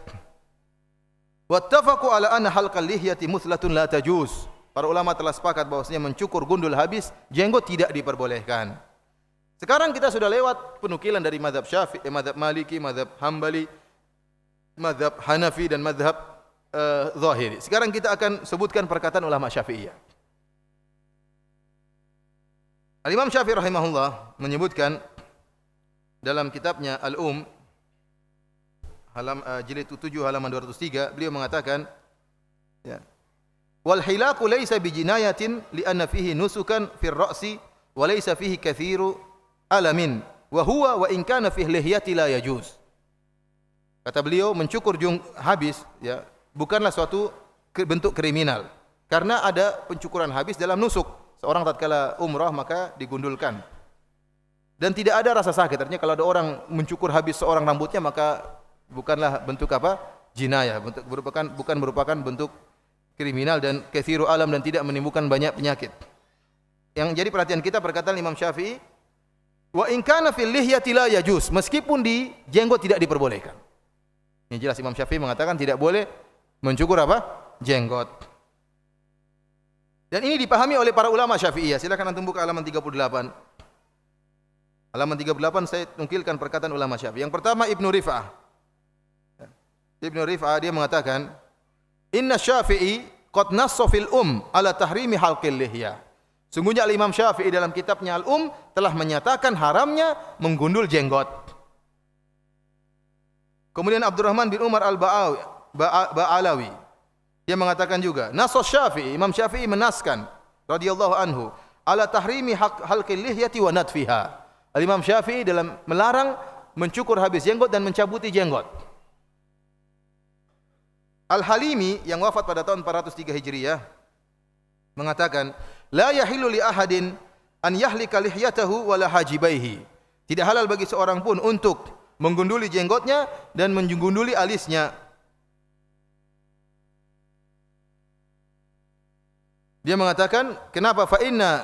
Wattafaqu ala anna halqal lihyati muthlatun la tajuz. Para ulama telah sepakat bahwasanya mencukur gundul habis jenggot tidak diperbolehkan. Sekarang kita sudah lewat penukilan dari mazhab Syafi'i, mazhab Maliki, mazhab Hambali, mazhab Hanafi dan mazhab Zahiri. Sekarang kita akan sebutkan perkataan ulama Syafi'iyah. Al-Imam Syafi'i rahimahullah menyebutkan dalam kitabnya jilid 7 halaman 203, beliau mengatakan ya, wal hilaku laysa bijinayatin li'anna fihi nusukan fir ra'si wa laysa fihi kathiru alamin wa huwa wa in kana fihi lihyati la yajuz. Kata beliau, mencukur habis ya bukanlah suatu bentuk kriminal karena ada pencukuran habis dalam nusuk. Seorang tatkala umrah maka digundulkan. Dan tidak ada rasa sakit. Artinya kalau ada orang mencukur habis seorang rambutnya maka bukanlah bentuk apa? Jinayah. Bukan merupakan bentuk kriminal dan kathiru alam dan tidak menimbulkan banyak penyakit. Yang jadi perhatian kita perkataan Imam Syafi'i, wa in kana fil lihyati la yajuz, meskipun di jenggot tidak diperbolehkan. Ini jelas Imam Syafi'i mengatakan tidak boleh mencukur apa? Jenggot. Dan ini dipahami oleh para ulama Syafi'iyah. Silakan antum buka halaman 38. Halaman 38 saya nukilkan perkataan ulama Syafi'i. Yang pertama Ibnu Rif'ah. Ibnu Rif'ah dia mengatakan, "Inna Syafi'i qad nassa fil ala tahrimi halqil lihya." Sungguhnya Imam Syafi'i dalam kitabnya Al-Um telah menyatakan haramnya menggundul jenggot. Kemudian Abdurrahman bin Umar Al-Ba'alawi dia mengatakan juga, nassa Syafi'i, Imam Syafi'i menaskan radhiyallahu anhu ala tahrimi halqil lihyati wa natfiha. Imam Syafi'i dalam melarang mencukur habis jenggot dan mencabuti jenggot. Al-Halimi yang wafat pada tahun 403 Hijriah mengatakan, la yahillu li ahadin an yahlika lihyatahu wala hajibaihi. Tidak halal bagi seorang pun untuk menggunduli jenggotnya dan menggunduli alisnya. Dia mengatakan, kenapa? Fa inna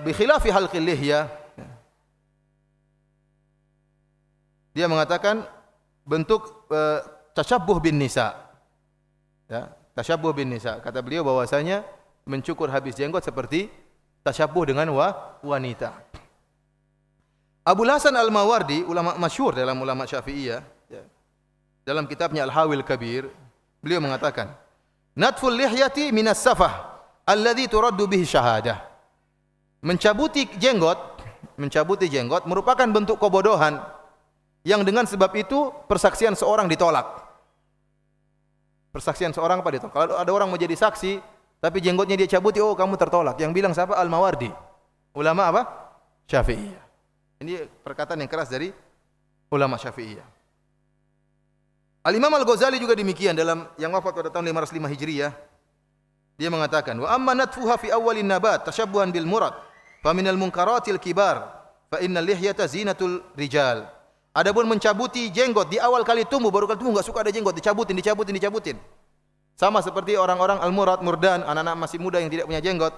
bi khilafi halqil lihya. Dia mengatakan bentuk tashabbuh bin nisa. Ya, tashabbuh bin nisa. Kata beliau bahwasanya mencukur habis jenggot seperti tashabbuh dengan wanita. Abul Hasan Al-Mawardi, ulama masyhur dalam ulama Syafi'iyah, ya, dalam kitabnya Al-Hawil Kabir, beliau mengatakan, natful lihyati minas safah alladhi turaddu bihi syahadah. Mencabuti jenggot merupakan bentuk kebodohan yang dengan sebab itu persaksian seorang ditolak. Persaksian seorang apa ditolak? Kalau ada orang mau jadi saksi tapi jenggotnya dia cabuti, oh kamu tertolak. Yang bilang siapa? Al-Mawardi. Ulama apa? Syafi'iyah. Ini perkataan yang keras dari ulama Syafi'iyah. Al-Imam Al-Ghazali juga demikian dalam yang wafat pada tahun 505 Hijriah. Dia mengatakan, wa amma natfuha fi awwalin nabat tashabbuhan bil murad fa minal munkaratil kibar fa innal lihyata zinatul rijal. Adapun mencabuti jenggot di awal kali tumbuh, baru kali tumbuh enggak suka ada jenggot, dicabutin. Sama seperti orang-orang al-murad, murdan, anak-anak masih muda yang tidak punya jenggot.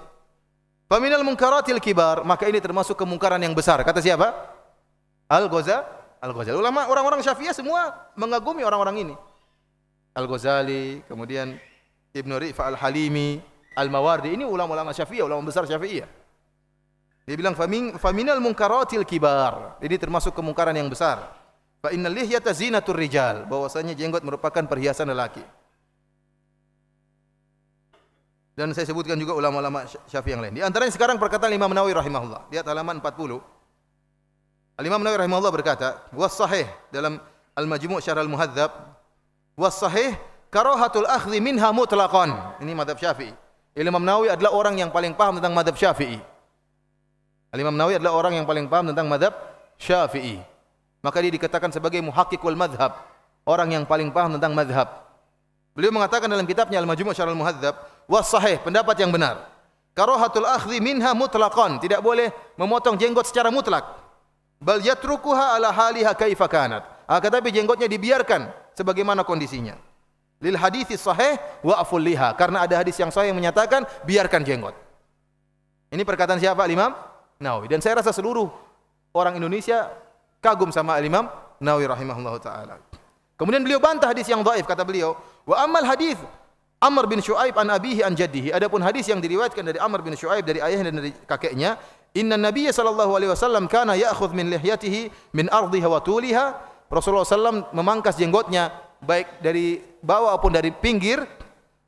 Fa minal munkaratil kibar, maka ini termasuk kemungkaran yang besar. Kata siapa? Al-Ghazali. Ulama orang-orang Syafi'iyah semua mengagumi orang-orang ini. Al-Ghazali, kemudian Ibnu Rif'ah Al-Halimi, Al-Mawardi, ini ulama-ulama Syafi'iyah, ulama besar Syafi'iyah. Dia bilang faminal munkaratil kibar. Ini termasuk kemungkaran yang besar. Fa innal lihyata zinatur rijal, bahwasanya jenggot merupakan perhiasan lelaki. Dan saya sebutkan juga ulama-ulama Syafi'i yang lain. Di antaranya sekarang perkataan Imam Nawawi rahimahullah. Lihat halaman 40. Al-Imam Nawawi rahimahullah berkata, was sahih dalam Al-Majmu' Syarh Al-Muhadzab, was sahih karahatul akhdhi minha mutlaqan. Ini mazhab Syafi'i. Imam Nawawi adalah orang yang paling paham tentang mazhab Syafi'i. Al-Imam Nawawi adalah orang yang paling paham tentang mazhab Syafi'i. Maka dia dikatakan sebagai muhaqqiqul madhab, orang yang paling paham tentang mazhab. Beliau mengatakan dalam kitabnya Al-Majmu' Syarh Al-Muhadzab, was sahih, pendapat yang benar. Karahatul akhdhi minha mutlaqan, tidak boleh memotong jenggot secara mutlak. Bal yatrukuha ala haliha kaifa kanat. Tetapi jenggotnya dibiarkan sebagaimana kondisinya. Lil haditsi sahih wa aful liha, karena ada hadis yang sahih yang menyatakan biarkan jenggot. Ini perkataan siapa? Imam Nawawi. Dan saya rasa seluruh orang Indonesia kagum sama Imam Nawawi rahimahullahu taala. Kemudian beliau bantah hadis yang dhaif, kata beliau, wa ammal hadis Amr bin Syuaib an abihi an jaddihi. Adapun hadis yang diriwayatkan dari Amr bin Syuaib dari ayahnya dan dari kakeknya, inna Nabiy sallallahu alaihi wasallam kana ya'khudh min lihyatihi min ardiha wa tuliha. Rasulullah sallam memangkas jenggotnya baik dari bawah maupun dari pinggir.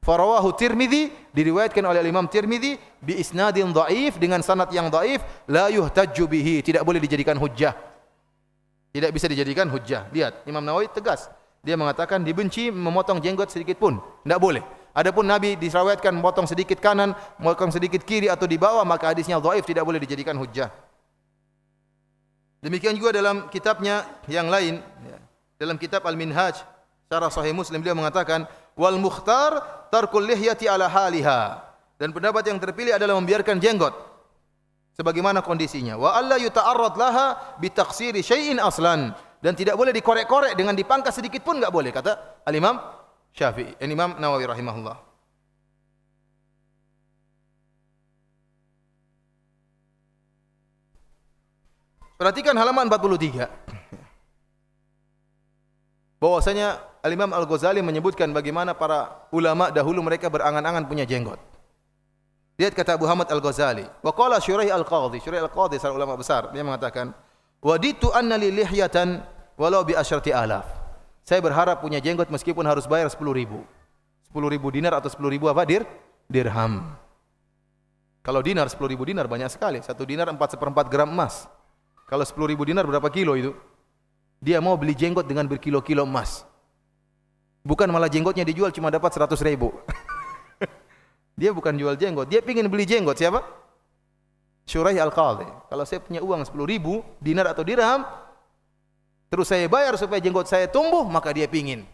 Farawahu Tirmidzi, diriwayatkan oleh Imam Tirmidzi bi isnadin dhaif, dengan sanad yang dhaif, la yuhtajju bihi, tidak boleh dijadikan hujjah. Tidak bisa dijadikan hujjah. Lihat, Imam Nawawi tegas. Dia mengatakan dibenci memotong jenggot sedikit pun, tidak boleh. Adapun Nabi diriwayatkan memotong sedikit kanan, memotong sedikit kiri atau di bawah, maka hadisnya dhaif, tidak boleh dijadikan hujjah. Demikian juga dalam kitabnya yang lain, dalam kitab Al-Minhaj Syarah Sahih Muslim, beliau mengatakan wal mukhtar tarkul lihyati ala haliha, dan pendapat yang terpilih adalah membiarkan jenggot sebagaimana kondisinya. Wa alla yuta'arrad laha bi taqsiri syai'in aslan, dan tidak boleh dikorek-korek dengan dipangkas sedikit pun enggak boleh, kata Al-Imam Syafi'i, Imam Nawawi rahimahullah. Perhatikan halaman 43. Bahwasanya Al-Imam Al-Ghazali menyebutkan bagaimana para ulama dahulu mereka berangan-angan punya jenggot. Lihat kata Abu Hamad Al-Ghazali, wa qala Syuraih Al-Qadhi, Syuraih Al-Qadhi seorang ulama besar, dia mengatakan, Waditu anna li lihyatan walau bi asyrati alaf. Saya berharap punya jenggot meskipun harus bayar 10.000. 10.000 dinar atau 10.000 apa? Dirham. Kalau dinar 10.000 dinar banyak sekali. 1 dinar 4/4 gram emas. Kalau 10.000 dinar berapa kilo itu? Dia mau beli jenggot dengan berkilo-kilo emas. Bukan malah jenggotnya dijual cuma dapat 100.000. Dia bukan jual jenggot, dia ingin beli jenggot. Siapa? Syuraih Al-Qadhi. Kalau saya punya uang 10.000 dinar atau dirham, terus saya bayar supaya jenggot saya tumbuh, maka dia pingin.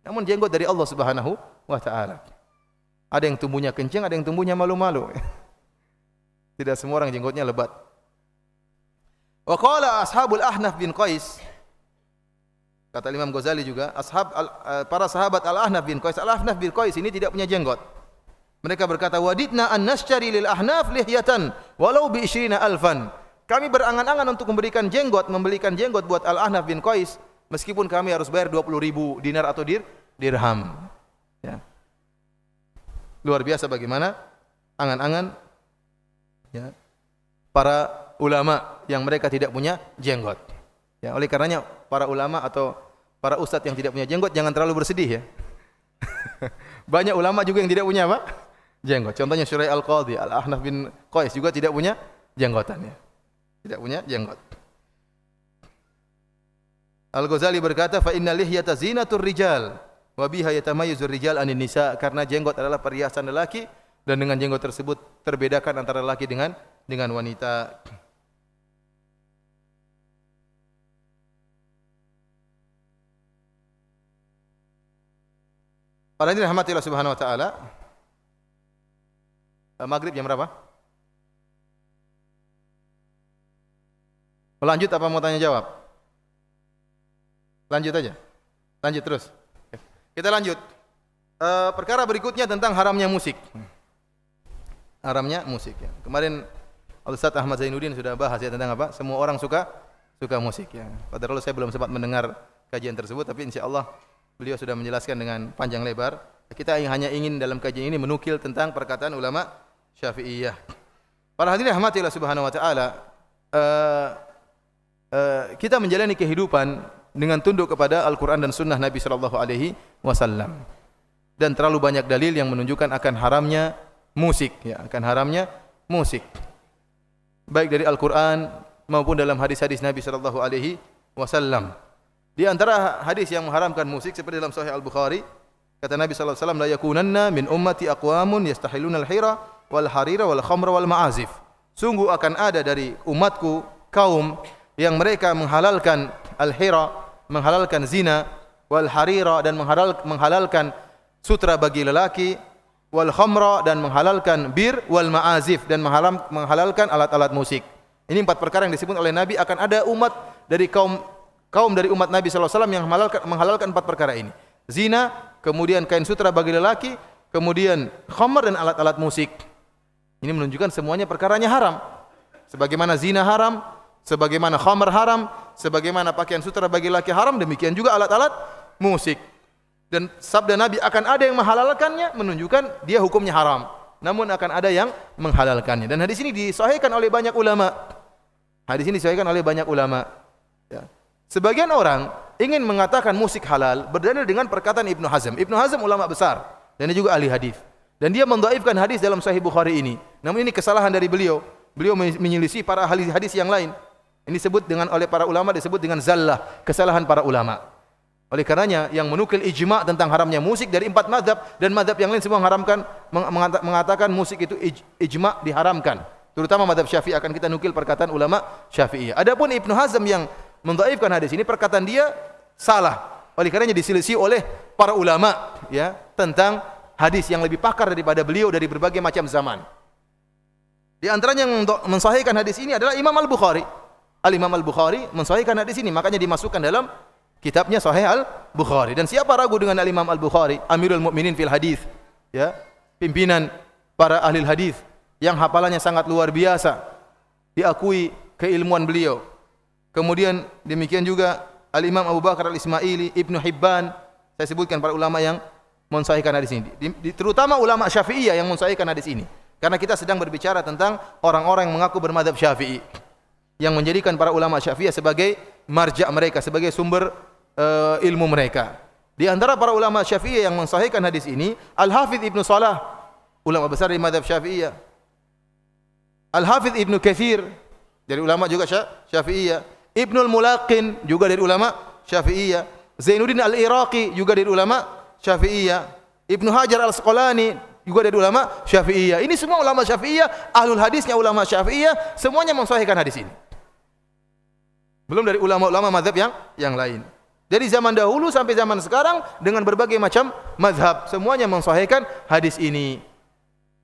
Namun jenggot dari Allah Subhanahu wa taala. Ada yang tumbuhnya kencang, ada yang tumbuhnya malu-malu. Tidak semua orang jenggotnya lebat. Wa qala ashabul Ahnaf bin Qais, kata Imam Ghazali juga, para sahabat Al-Ahnaf bin Qais. Al-Ahnaf bin Qais ini tidak punya jenggot. Mereka berkata, wadidna an nashtari lil Ahnaf lihyatan walau bi 20,000. Kami berangan-angan untuk membelikan jenggot buat Al-Ahnaf bin Qais meskipun kami harus bayar 20.000 dinar atau dirham. Ya. Luar biasa bagaimana angan-angan ya, para ulama yang mereka tidak punya jenggot. Ya, oleh karenanya para ulama atau para ustadz yang tidak punya jenggot jangan terlalu bersedih ya. Banyak ulama juga yang tidak punya apa? Jenggot. Contohnya Syuraih Al-Qadhi, Al-Ahnaf bin Qais juga tidak punya jenggotan ya. Tidak punya jenggot. Al-Ghazali berkata, fa inna lihyata zinatur rijal wa biha yatamayyazur rijal anin nisa, karena jenggot adalah perhiasan lelaki dan dengan jenggot tersebut terbedakan antara lelaki dengan wanita. Para hadirin rahmati Allah Subhanahu wa taala. Maghrib jam berapa? Lanjut apa mau tanya jawab? Lanjut aja. Lanjut terus. Kita lanjut. Perkara berikutnya tentang haramnya musik. Haramnya musik ya. Kemarin Al-Ustaz Ahmad Zainuddin sudah bahas ya tentang apa? Semua orang suka musik ya. Padahal saya belum sempat mendengar kajian tersebut, tapi insyaallah beliau sudah menjelaskan dengan panjang lebar. Kita hanya ingin dalam kajian ini menukil tentang perkataan ulama Syafi'iyah. Para hadirin rahmatillah subhanahu wa ta'ala, kita menjalani kehidupan dengan tunduk kepada Al-Quran dan Sunnah Nabi sallallahu alaihi wasallam. Dan terlalu banyak dalil yang menunjukkan akan haramnya musik, ya, akan haramnya musik. Baik dari Al-Quran maupun dalam hadis-hadis Nabi sallallahu alaihi wasallam. Di antara hadis yang mengharamkan musik seperti dalam Sahih Al-Bukhari, kata Nabi sallallahu alaihi wasallam, la yakunanna min ummati aqwamun yastahiluna al-hira wal harira wal khamra wal ma'azif. Sungguh akan ada dari umatku kaum yang mereka menghalalkan al-hira, menghalalkan zina, wal harira dan menghalalkan sutra bagi lelaki, wal khamra dan menghalalkan bir, wal ma'azif dan menghalalkan alat-alat musik. Ini 4 perkara yang disebut oleh Nabi akan ada umat dari kaum dari umat Nabi sallallahu alaihi wasallam yang menghalalkan 4 perkara ini. Zina, kemudian kain sutra bagi lelaki, kemudian khamr dan alat-alat musik. Ini menunjukkan semuanya perkaranya haram. Sebagaimana zina haram, sebagaimana khamr haram, sebagaimana pakaian sutra bagi lelaki haram, demikian juga alat-alat musik. Dan sabda Nabi akan ada yang menghalalkannya menunjukkan dia hukumnya haram. Namun akan ada yang menghalalkannya. Dan hadis ini disahihkan oleh banyak ulama. Hadis ini disahihkan oleh banyak ulama. Ya. Sebagian orang ingin mengatakan musik halal berdalil dengan perkataan Ibnu Hazm. Ibnu Hazm ulama besar dan dia juga ahli hadis. Dan dia mendhaifkan hadis dalam Sahih Bukhari ini. Namun ini kesalahan dari beliau. Beliau menyelisih para ahli hadis yang lain. Ini disebut dengan oleh para ulama disebut dengan zallah, kesalahan para ulama. Oleh karenanya yang menukil ijma' tentang haramnya musik dari 4 mazhab dan mazhab yang lain semua mengatakan musik itu ijma' diharamkan. Terutama mazhab Syafi'i, akan kita nukil perkataan ulama Syafi'i. Adapun Ibnu Hazm yang mendhaifkan hadis ini, perkataan dia salah. Oleh karenanya diselisih oleh para ulama ya tentang hadis yang lebih pakar daripada beliau dari berbagai macam zaman. Di antaranya yang mensahihkan hadis ini adalah Imam Al-Bukhari. Al-Imam Al-Bukhari mensahihkan hadis ini, makanya dimasukkan dalam kitabnya Sahih Al-Bukhari. Dan siapa ragu dengan Al-Imam Al-Bukhari, Amirul Mukminin fil hadis, ya, pimpinan para ahli hadis yang hafalannya sangat luar biasa, diakui keilmuan beliau. Kemudian demikian juga Al-Imam Abu Bakar Al-Ismaili, Ibnu Hibban, saya sebutkan para ulama yang mensahihkan hadis ini. Terutama ulama Syafi'iyah yang mensahihkan hadis ini. Karena kita sedang berbicara tentang orang-orang yang mengaku bermadzhab Syafi'i. yang menjadikan para ulama Syafi'iyah sebagai marja' mereka, sebagai sumber ilmu mereka. Di antara para ulama Syafi'iyah yang mensahihkan hadis ini, Al-Hafidz Ibnu Salah, ulama besar di mazhab Syafi'iyah. Al-Hafidz Ibnu Katsir, dari ulama juga Syafi'iyah. Ibnul Mulaqin, juga dari ulama Syafi'iyah. Zainuddin Al-Iraqi, juga dari ulama Syafi'iyah. Ibnu Hajar Al-Asqalani, juga dari ulama Syafi'iyah. Ini semua ulama Syafi'iyah, ahlul hadisnya ulama Syafi'iyah, semuanya mensahihkan hadis ini. Belum dari ulama-ulama mazhab yang lain. Dari zaman dahulu sampai zaman sekarang dengan berbagai macam mazhab, semuanya mensahihkan hadis ini.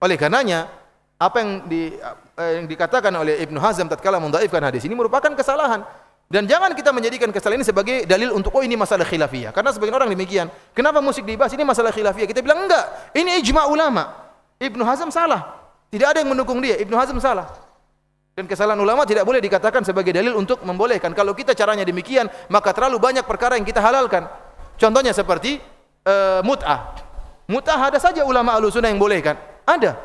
Oleh karenanya, apa yang dikatakan oleh Ibnu Hazm tatkala mendhaifkan hadis ini merupakan kesalahan. Dan jangan kita menjadikan kesalahan ini sebagai dalil untuk ini masalah khilafiyah. Karena sebagian orang demikian. Kenapa musik dibahas? Ini masalah khilafiyah. Kita bilang enggak. Ini ijma' ulama. Ibnu Hazm salah. Tidak ada yang mendukung dia. Ibnu Hazm salah. Dan kesalahan ulama tidak boleh dikatakan sebagai dalil untuk membolehkan. Kalau kita caranya demikian, maka terlalu banyak perkara yang kita halalkan. Contohnya seperti mut'ah. Mut'ah ada saja ulama Ahlussunnah yang bolehkan. Ada.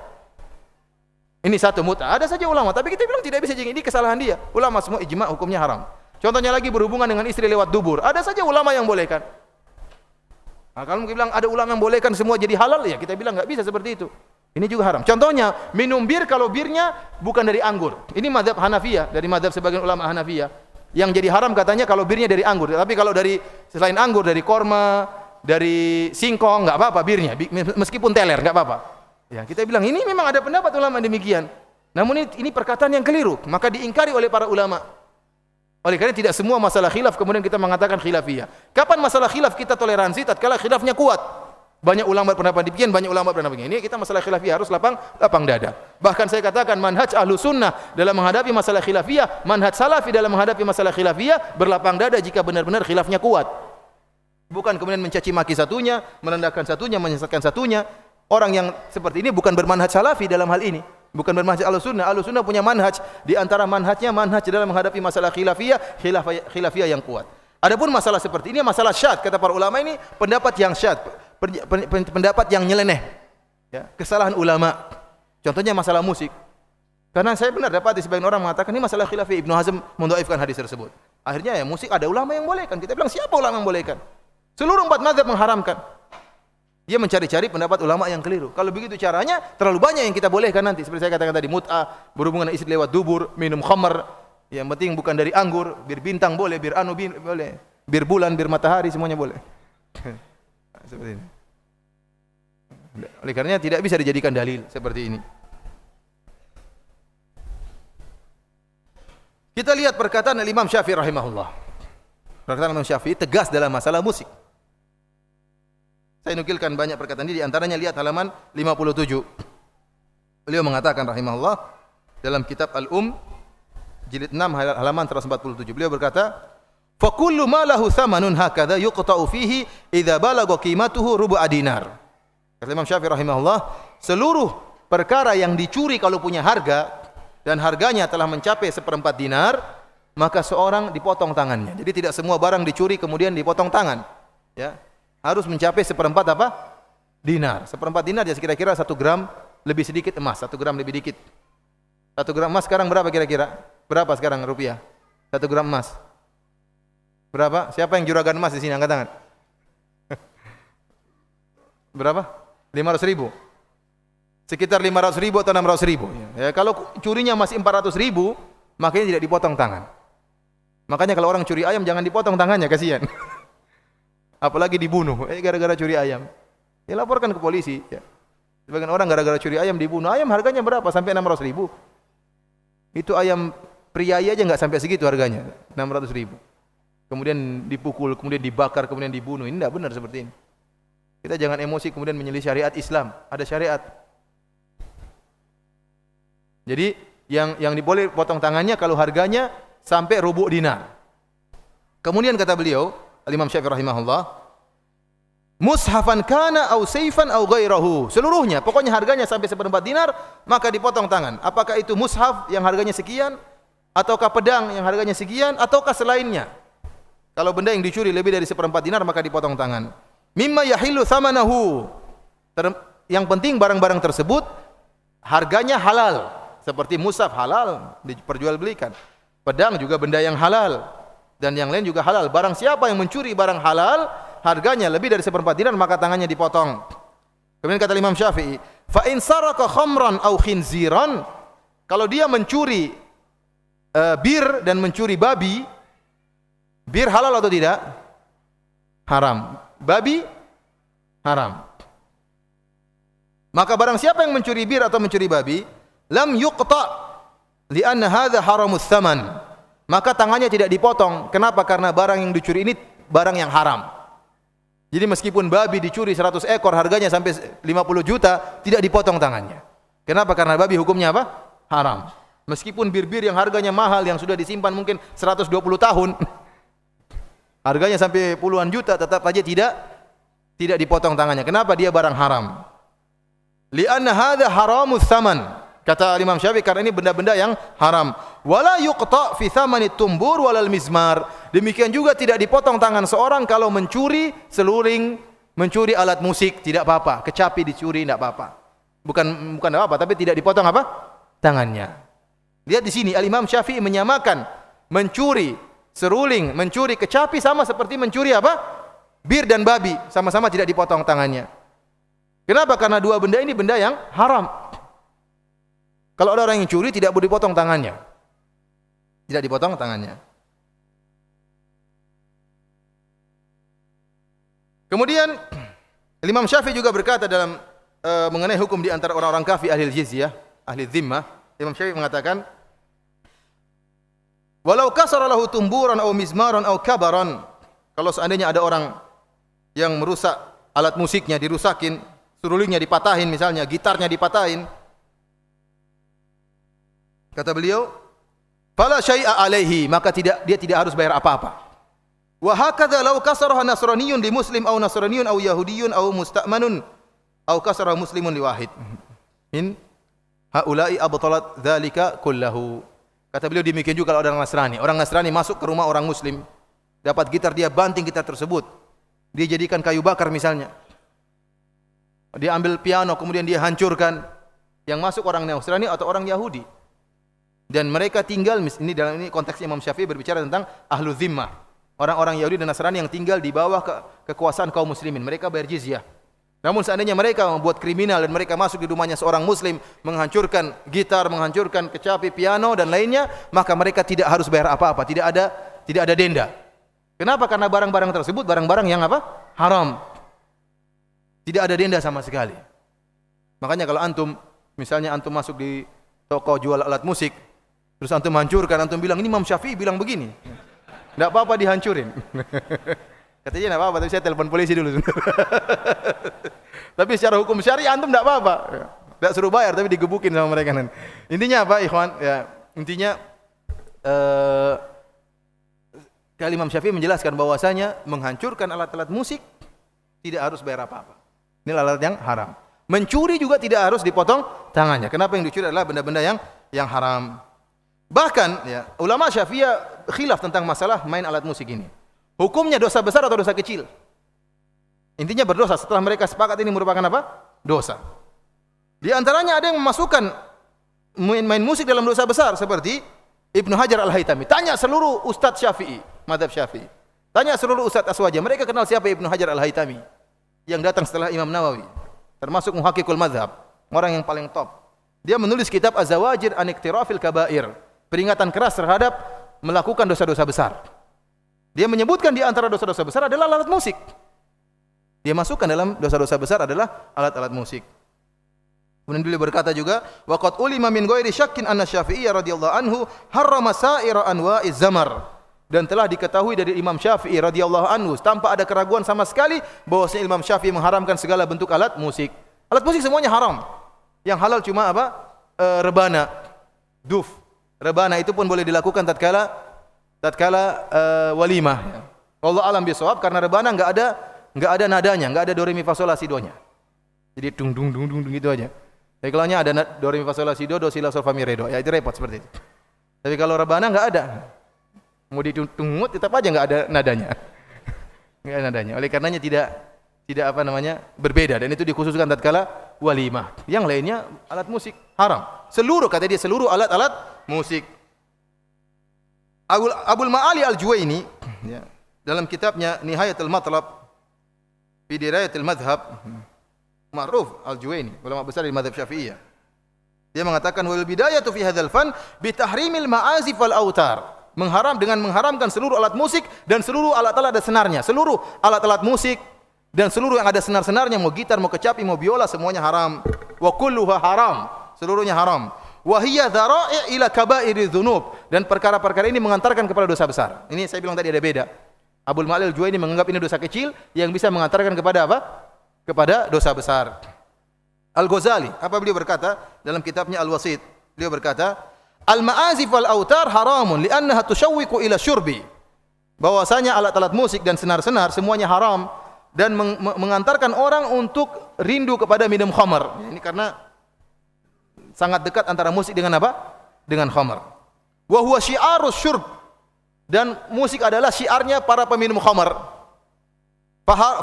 Ini satu mut'ah. Ada saja ulama. Tapi kita bilang tidak bisa. Ini kesalahan dia. Ulama semua ijma' hukumnya haram. Contohnya lagi berhubungan dengan istri lewat dubur. Ada saja ulama yang bolehkan. Nah, kalau mungkin bilang ada ulama yang bolehkan semua jadi halal, ya kita bilang nggak bisa seperti itu. Ini juga haram. Contohnya minum bir kalau birnya bukan dari anggur. Ini mazhab Hanafiyah, dari mazhab sebagian ulama Hanafiyah. Yang jadi haram katanya kalau birnya dari anggur. Tapi kalau dari selain anggur, dari korma, dari singkong, nggak apa-apa birnya. Meskipun teler, nggak apa-apa. Ya, kita bilang ini memang ada pendapat ulama demikian. Namun ini perkataan yang keliru. Maka diingkari oleh para ulama. Oleh karena tidak semua masalah khilaf kemudian kita mengatakan khilafiyah. Kapan masalah khilaf kita toleransi? Tatkala khilafnya kuat. Banyak ulama berpendapat demikian, banyak ulama berpendapat begini. Ini kita masalah khilafiyah harus lapang dada. Bahkan saya katakan manhaj Ahlussunnah dalam menghadapi masalah khilafiyah, manhaj Salafi dalam menghadapi masalah khilafiyah berlapang dada jika benar-benar khilafnya kuat. Bukan kemudian mencaci maki satunya, merendahkan satunya, menyesatkan satunya. Orang yang seperti ini bukan bermanhaj Salafi dalam hal ini. Bukan bermanhaj Ahlussunnah. Ahlussunnah punya manhaj, di antara manhajnya manhaj dalam menghadapi masalah khilafiyah yang kuat. Adapun masalah seperti ini masalah syadz, kata para ulama ini pendapat yang syadz, pendapat yang nyeleneh. Ya, kesalahan ulama. Contohnya masalah musik. Karena saya benar dapat sebagian orang mengatakan ini masalah khilafiyah. Ibnu Hazm mendhaifkan hadis tersebut. Akhirnya ya musik ada ulama yang bolehkan. Kita bilang siapa ulama yang bolehkan? Seluruh 4 mazhab mengharamkan. Dia mencari-cari pendapat ulama yang keliru. Kalau begitu caranya, terlalu banyak yang kita bolehkan nanti. Seperti saya katakan tadi, mut'ah, berhubungan istri lewat dubur, minum khamar. Yang penting bukan dari anggur, bir bintang boleh, bir anu boleh. Bir bulan, bir matahari, semuanya boleh. Seperti ini. Oleh karenanya tidak bisa dijadikan dalil seperti ini. Kita lihat perkataan Imam Syafi'i rahimahullah. Perkataan Imam Syafi'i tegas dalam masalah musik. Saya nukilkan banyak perkataan ini, di antaranya lihat halaman 57. Beliau mengatakan rahimahullah dalam kitab jilid 6 halaman 147. Beliau berkata, "Fa kullu ma lahu thamanun hakadha yuqta'u fihi idza balagha qimatuhu rubu'a dinar." Kata Imam Syafi'i rahimahullah, seluruh perkara yang dicuri kalau punya harga dan harganya telah mencapai 1/4 dinar, maka seorang dipotong tangannya. Jadi tidak semua barang dicuri kemudian dipotong tangan. Ya. Harus mencapai 1/4 apa? Dinar. 1/4 dinar ya kira-kira 1 gram lebih sedikit emas, 1 gram lebih dikit. 1 gram emas sekarang berapa kira-kira? Berapa sekarang rupiah? 1 gram emas. Berapa? Siapa yang juragan emas di sini? Angkat tangan. Berapa? 500.000. Sekitar 500.000 atau 600.000. Ya, kalau curinya masih 400.000, makanya tidak dipotong tangan. Makanya kalau orang curi ayam jangan dipotong tangannya, kasihan. Apalagi dibunuh, gara-gara curi ayam. Ya laporkan ke polisi. Ya. Sebagian orang gara-gara curi ayam dibunuh. Ayam harganya berapa? Sampai 600.000. Itu ayam priai aja nggak sampai segitu harganya, 600.000. Kemudian dipukul, kemudian dibakar, kemudian dibunuh. Ini tidak benar seperti ini. Kita jangan emosi kemudian menyelisih syariat Islam. Ada syariat. Jadi yang diboleh potong tangannya kalau harganya sampai rubu' dinar. Kemudian kata beliau, Al-Imam Syafi'i rahimahullah, mushafan kana au saifan au ghairahu. Seluruhnya, pokoknya harganya sampai 1/4 dinar, maka dipotong tangan. Apakah itu mushaf yang harganya sekian, ataukah pedang yang harganya sekian, ataukah selainnya? Kalau benda yang dicuri lebih dari 1/4 dinar, maka dipotong tangan. Mimma yahillu thamanahu. Yang penting barang-barang tersebut harganya halal. Seperti mushaf halal diperjualbelikan. Pedang juga benda yang halal dan yang lain juga halal. Barang siapa yang mencuri barang halal, harganya lebih dari 1/4 dinar maka tangannya dipotong. Kemudian kata Imam Syafi'i, fa in saraka khamran aw khinziran, kalau dia mencuri bir dan mencuri babi, bir halal atau tidak? Haram. Babi haram. Maka barang siapa yang mencuri bir atau mencuri babi, lam yuqta li'anna hadha haramus tsaman, maka tangannya tidak dipotong. Kenapa? Karena barang yang dicuri ini barang yang haram. Jadi meskipun babi dicuri 100 ekor harganya sampai 50 juta, tidak dipotong tangannya. Kenapa? Karena babi hukumnya apa? Haram. Meskipun bir-bir yang harganya mahal yang sudah disimpan mungkin 120 tahun, harganya sampai puluhan juta, tetap saja tidak dipotong tangannya. Kenapa? Dia barang haram. Li'anna hadha haramus tsaman. Kata Imam Syafi'i, karena ini benda-benda yang haram. Wala yuqta fi tsamanit tumbur walal mizmar. Demikian juga tidak dipotong tangan seorang kalau mencuri seluring, mencuri alat musik, tidak apa-apa. Kecapi dicuri tidak apa-apa. Bukan apa-apa, tapi tidak dipotong apa? Tangannya. Lihat di sini Al-Imam Syafi'i menyamakan mencuri seruling, mencuri kecapi sama seperti mencuri apa? Bir dan babi, sama-sama tidak dipotong tangannya. Kenapa? Karena dua benda ini benda yang haram. Kalau ada orang yang curi tidak boleh dipotong tangannya. Tidak dipotong tangannya. Kemudian Imam Syafi'i juga berkata dalam mengenai hukum di antara orang-orang kafir ahli jizyah, ahli zimmah, Imam Syafi'i mengatakan, walau kasara lahu tumburan atau mizmaran atau kabaran, kalau seandainya ada orang yang merusak alat musiknya, dirusakin, serulingnya dipatahin misalnya, gitarnya dipatahin, kata beliau, fala syai'a alaihi, maka dia tidak harus bayar apa-apa. Wa hakadha law kasaraha nasraniyun li muslim aw nasraniyun aw yahudiyun aw musta'manun aw kasara muslimun li wahid. In haula'i abtalat dzalika kullahu. Kata beliau demikian juga kalau ada orang Nasrani. Orang Nasrani masuk ke rumah orang muslim, dapat gitar, dia banting gitar tersebut. Dia jadikan kayu bakar misalnya. Dia ambil piano kemudian dia hancurkan. Yang masuk orang Nasrani atau orang Yahudi. Dan mereka tinggal, ini dalam ini konteks Imam Syafi'i berbicara tentang ahlu zimmah, orang-orang Yahudi dan Nasrani yang tinggal di bawah kekuasaan kaum muslimin. Mereka bayar jizyah. Namun seandainya mereka membuat kriminal dan mereka masuk di rumahnya seorang muslim, menghancurkan gitar, menghancurkan kecapi, piano dan lainnya, maka mereka tidak harus bayar apa-apa, tidak ada denda. Kenapa? Karena barang-barang tersebut barang-barang yang apa? Haram. Tidak ada denda sama sekali. Makanya kalau antum, misalnya antum masuk di toko jual alat musik, terus antum hancurkan, antum bilang ini Imam Syafi'i bilang begini, tidak apa-apa dihancurin. Katanya tidak apa-apa, tapi saya telepon polisi dulu. Tapi secara hukum syari antum tidak apa-apa, tidak suruh bayar tapi digebukin sama mereka. Intinya apa, ikhwan? Ya, intinya Imam Syafi'i menjelaskan bahwasanya menghancurkan alat-alat musik tidak harus bayar apa-apa. Ini alat yang haram. Mencuri juga tidak harus dipotong tangannya. Kenapa? Yang dicuri adalah benda-benda yang haram. Bahkan ya, ulama Syafi'iyah khilaf tentang masalah main alat musik ini. Hukumnya dosa besar atau dosa kecil? Intinya berdosa. Setelah mereka sepakat ini merupakan apa? Dosa. Di antaranya ada yang memasukkan main musik dalam dosa besar seperti Ibnu Hajar Al-Haytami. Tanya seluruh ustadz Syafi'i, mazhab Syafi'i. Tanya seluruh ustadz Aswaja. Mereka kenal siapa Ibnu Hajar Al-Haytami yang datang setelah Imam Nawawi. Termasuk muhakkikul mazhab, orang yang paling top. Dia menulis kitab Az-Zawajir an Iqtirafil Kabair, peringatan keras terhadap melakukan dosa-dosa besar. Dia menyebutkan di antara dosa-dosa besar adalah alat musik. Dia masukkan dalam dosa-dosa besar adalah alat-alat musik. Kemudian beliau berkata juga, wa qad ulima min ghairi syakkin anna Syafi'i radhiyallahu anhu harrama sa'ira anwa'iz zamar. Dan telah diketahui dari Imam Syafi'i radhiyallahu anhu tanpa ada keraguan sama sekali bahwasanya Imam Syafi'i mengharamkan segala bentuk alat musik. Alat musik semuanya haram. Yang halal cuma apa? Rebana, duf. Rebana itu pun boleh dilakukan tatkala walimah. Allah alam bisawab, karena rebana enggak ada nadanya, enggak ada do re mi fa sol la si do nya. Jadi dung dung dung dung gitu aja. Tapi kalau nya ada do re mi fa sol la si do si la sol fa mi re do. Ya itu repot seperti itu. Tapi kalau rebana enggak ada. Mau ditungut tetap aja enggak ada nadanya. Enggak ada nadanya. Oleh karenanya tidak apa namanya? Berbeda, dan itu dikhususkan tatkala walimah. Yang lainnya alat musik haram. Seluruh, kata dia, seluruh alat-alat musik. Abul Ma'ali Al-Juwaini ya, dalam kitabnya Nihayatul Matlab fi Dirayatil Madhab, ma'ruf Al-Juwaini, ulama besar di mazhab Syafi'iyah. Dia mengatakan wal bidayatu fi hadzal fan bi tahrimil ma'azif wal autar. Mengharamkan seluruh alat musik dan seluruh alat-alat ada senarnya. Seluruh alat-alat musik dan seluruh yang ada senar-senarnya, mau gitar, mau kecapi, mau biola, semuanya haram. Wa kulluha haram, seluruhnya haram. Wa hiya dzara'i' ila kaba'iri dzunub, dan perkara-perkara ini mengantarkan kepada dosa besar. Ini saya bilang tadi ada beda. Abul Ma'ali Al-Juwaini menganggap ini dosa kecil yang bisa mengantarkan kepada apa? Kepada dosa besar. Al-Ghazali, apa beliau berkata dalam kitabnya Al-Wasit? Beliau berkata, "Al-ma'azif wal autar haramun li'annaha tushawwiqu ila syurbi." Bahwasanya alat-alat musik dan senar-senar semuanya haram dan mengantarkan orang untuk rindu kepada minum khamar. Ini karena sangat dekat antara musik dengan apa? Dengan khamar. Wa huwa syi'arus syurb, dan musik adalah syiarnya para peminum khamar.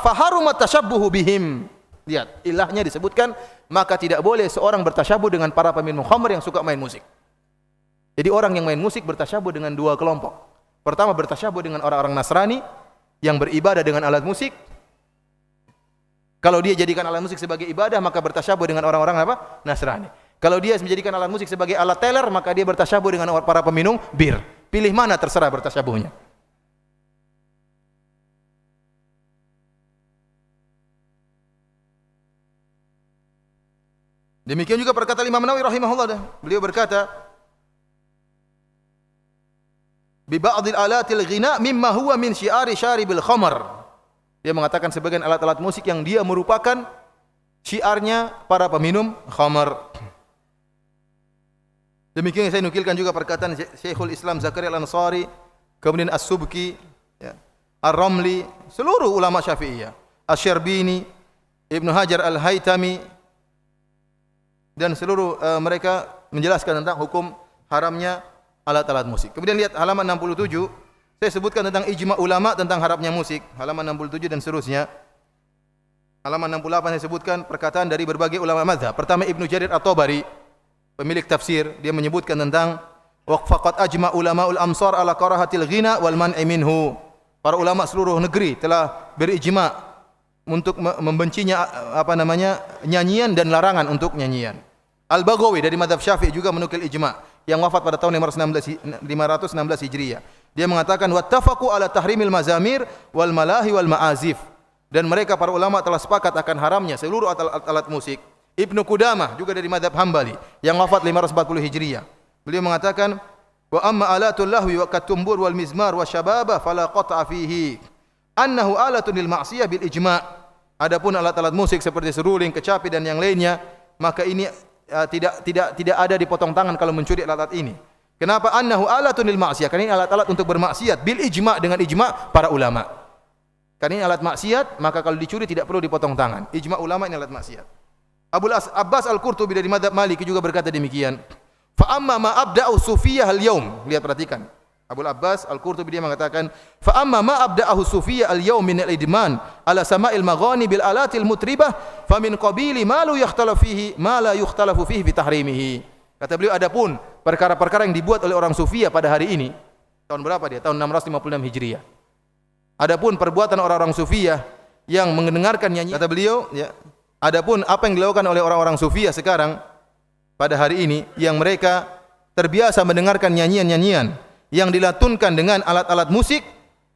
Faharumat tashabbuhu bihim. Lihat, ilahnya disebutkan, maka tidak boleh seorang bertasyabuh dengan para peminum khamar yang suka main musik. Jadi orang yang main musik bertasyabuh dengan dua kelompok. Pertama, bertasyabuh dengan orang-orang Nasrani yang beribadah dengan alat musik. Kalau dia jadikan alat musik sebagai ibadah, maka bertasyabuh dengan orang-orang apa? Nasrani. Kalau dia menjadikan alat musik sebagai alat teler, maka dia bertasyabuh dengan para peminum bir. Pilih mana, terserah bertasyabuhnya. Demikian juga perkataan Imam Nawawi rahimahullah. Beliau berkata, bi ba'dil alatil ghina mimma huwa min syiari syaribil khamar. Dia mengatakan sebagian alat-alat musik yang dia merupakan syiarnya para peminum khamar. Demikian saya nukilkan juga perkataan Syekhul Islam Zakaria Al-Ansari, kemudian As-Subki, ya, Ar-Ramli, seluruh ulama Syafi'iyah, Asy-Syarbini, Ibnu Hajar Al-Haytami, dan seluruh mereka menjelaskan tentang hukum haramnya alat-alat musik. Kemudian lihat halaman 67, saya sebutkan tentang ijma ulama tentang haramnya musik, halaman 67 dan seterusnya. Halaman 68 saya sebutkan perkataan dari berbagai ulama mazhab. Pertama, Ibnu Jarir At-Tabari, pemilik tafsir, dia menyebutkan tentang waqfaqat ajma ulamaul amsar ala karahatil ghina wal man'i minhu. Para ulama seluruh negeri telah berijma untuk membencinya nyanyian dan larangan untuk nyanyian. Al-Baghawi dari mazhab Syafi'i juga menukil ijma yang wafat pada tahun 516 Hijriah. Dia mengatakan wattafaqu ala tahrimil mazamir wal malahi wal ma'azif, dan mereka para ulama telah sepakat akan haramnya seluruh alat musik. Ibnu Qudamah juga dari mazhab Hambali yang wafat 540 Hijriah. Beliau mengatakan wa amma alatul lahwi wa katumbur wal mizmar wa syababa fala qat'a fihi annahu alatun lil ma'siyah bil ijma'. Adapun alat-alat musik seperti seruling, kecapi dan yang lainnya, maka ini tidak ada dipotong tangan kalau mencuri alat-alat ini. Kenapa? Annahu alatun lil ma'siyah, karena ini alat-alat untuk bermaksiat bil ijma', dengan ijma' para ulama. Karena ini alat maksiat, maka kalau dicuri tidak perlu dipotong tangan. Ijma' ulama ini alat maksiat. Abul Abbas Al-Qurtubi dari mazhab Maliki juga berkata demikian. Fa amma ma abda'u sufiyah al-yaum. Lihat, perhatikan. Abul Abbas Al-Qurtubi dia mengatakan, fa amma ma abda'ahu sufiyah al-yaum min al-idman ala sama'il maghani bil alatil mutribah fa min qabili ma la yukhtalafu fihi fi tahrimihi. Kata beliau, adapun perkara-perkara yang dibuat oleh orang sufiyah pada hari ini, tahun berapa dia? Tahun 656 Hijriah. Adapun perbuatan orang-orang sufiyah yang mendengarkan nyanyian, kata beliau, ya, adapun apa yang dilakukan oleh orang-orang sufiyah sekarang pada hari ini, yang mereka terbiasa mendengarkan nyanyian-nyanyian yang dilatunkan dengan alat-alat musik,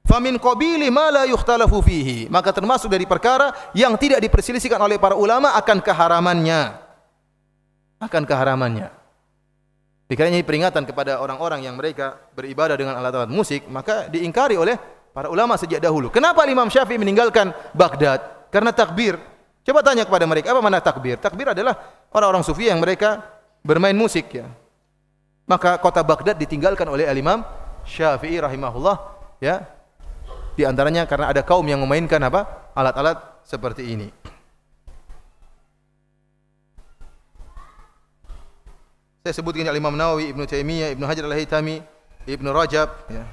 famin qabili ma la yukhtalafu fihi, maka termasuk dari perkara yang tidak diperselisihkan oleh para ulama akan keharamannya. Dikarenakan ini peringatan kepada orang-orang yang mereka beribadah dengan alat-alat musik, maka diingkari oleh para ulama sejak dahulu. Kenapa Imam Syafi'i meninggalkan Baghdad? Karena takbir. Coba tanya kepada mereka, apa makna takbir? Takbir adalah orang-orang sufi yang mereka bermain musik, ya. Maka kota Baghdad ditinggalkan oleh Imam Syafi'i rahimahullah, ya. Di antaranya karena ada kaum yang memainkan apa? Alat-alat seperti ini. Saya sebutkan Imam Nawawi, Ibnu Taimiyah, Ibnu Hajar Al-Haytami, Ibnu Rajab, ya.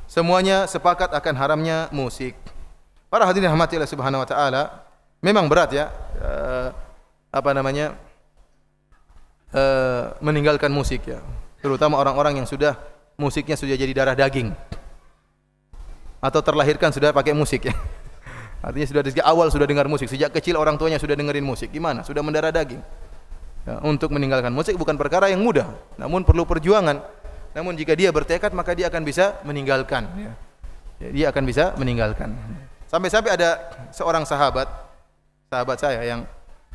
Semuanya sepakat akan haramnya musik. Para hadirin rahmati Allah Subhanahu wa taala, memang berat, ya. meninggalkan musik ya. Terutama orang-orang yang sudah musiknya sudah jadi darah daging atau terlahirkan sudah pakai musik ya. Artinya sudah dari awal sudah dengar musik, sejak kecil orang tuanya sudah dengerin musik. Gimana? Sudah mendarah daging. Ya, untuk meninggalkan musik bukan perkara yang mudah, namun perlu perjuangan. Namun jika dia bertekad maka dia akan bisa meninggalkan ya. Dia akan bisa meninggalkan. Sampai-sampai ada seorang sahabat saya yang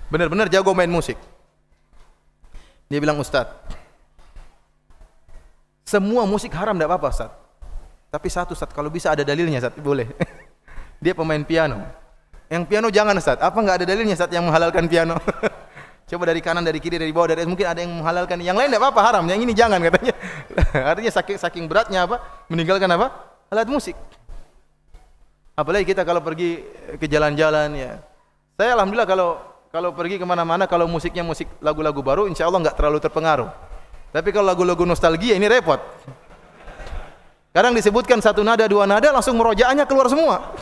benar-benar jago main musik. Dia bilang, "Ustaz, semua musik haram tidak apa-apa, Ustaz. Tapi satu, Ustaz, kalau bisa ada dalilnya, Ustaz." Boleh. Dia pemain piano. Yang piano jangan, Ustaz. Apa enggak ada dalilnya, Ustaz, yang menghalalkan piano? Coba dari kanan, dari kiri, dari bawah, dari mungkin ada yang menghalalkan. Yang lain tidak apa-apa haram, yang ini jangan katanya. Artinya saking beratnya apa? Meninggalkan apa? Alat musik. Apalagi kita kalau pergi ke jalan-jalan ya. Saya alhamdulillah kalau pergi kemana-mana, kalau musiknya musik lagu-lagu baru, insya Allah enggak terlalu terpengaruh. Tapi kalau lagu-lagu nostalgia ini repot. Kadang disebutkan satu nada, dua nada, langsung merojaahnya keluar semua.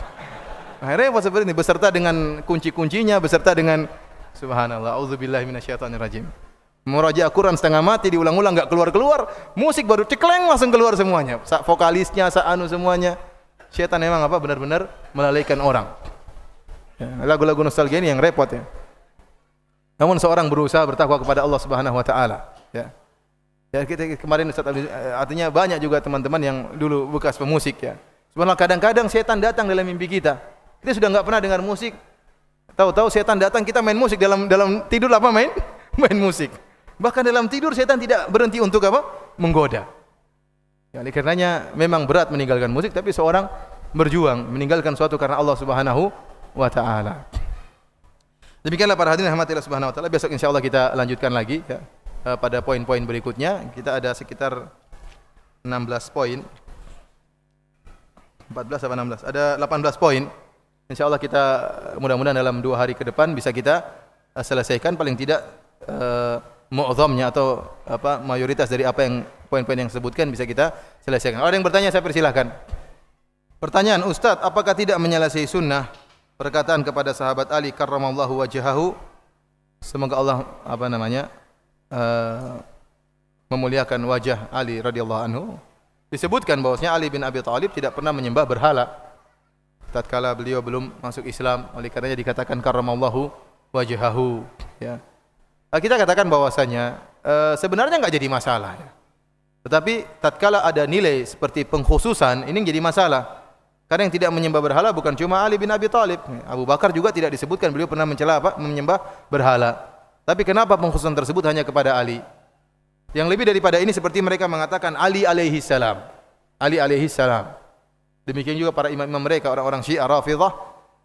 Nah, repot seperti ini, beserta dengan kunci-kuncinya, beserta dengan subhanallah, auzubillahi minasyaitonirrajim. Merojaah Quran setengah mati, diulang-ulang enggak keluar-keluar, musik baru cekleng langsung keluar semuanya. Vokalisnya, semuanya. Syaitan memang apa? Benar-benar melalaikan orang. Ya, lagu-lagu nostalgia ini yang repot ya. Namun seorang berusaha bertakwa kepada Allah Subhanahu wa taala, ya. Ya kita kemarin Ustaz, artinya banyak juga teman-teman yang dulu bekas pemusik ya. Sebenarnya kadang-kadang setan datang dalam mimpi kita. Kita sudah enggak pernah dengar musik. Tahu-tahu setan datang, kita main musik dalam tidur apa main? Main musik. Bahkan dalam tidur setan tidak berhenti untuk apa? Menggoda. Ya, oleh karenanya memang berat meninggalkan musik, tapi seorang berjuang meninggalkan suatu karena Allah Subhanahu wa taala. Demikianlah para hadirin rahmatillah subhanahu wa taala. Besok insyaallah kita lanjutkan lagi ya. Pada poin-poin berikutnya kita ada sekitar 16 poin. 14 atau 16? Ada 18 poin. Insyaallah kita mudah-mudahan dalam 2 hari ke depan bisa kita selesaikan paling tidak mu'dhamnya atau apa mayoritas dari apa yang poin-poin yang disebutkan bisa kita selesaikan. Kalau ada yang bertanya saya persilahkan. Pertanyaan, Ustaz, apakah tidak menyelesaikan sunnah perkataan kepada sahabat Ali karramallahu wajhahu, semoga Allah apa namanya memuliakan wajah Ali radhiyallahu anhu? Disebutkan bahwasanya Ali bin Abi Thalib tidak pernah menyembah berhala tatkala beliau belum masuk Islam, oleh karenanya dikatakan karramallahu wajhahu ya. Kita katakan bahwasanya sebenarnya enggak jadi masalah ya. Tetapi tatkala ada nilai seperti pengkhususan ini jadi masalah. Karena yang tidak menyembah berhala bukan cuma Ali bin Abi Thalib. Abu Bakar juga tidak disebutkan beliau pernah mencela apa? Menyembah berhala. Tapi kenapa pengkhususan tersebut hanya kepada Ali? Yang lebih daripada ini seperti mereka mengatakan Ali alaihi salam. Ali alaihi salam. Demikian juga para imam-imam mereka, orang-orang Syiah Rafidhah,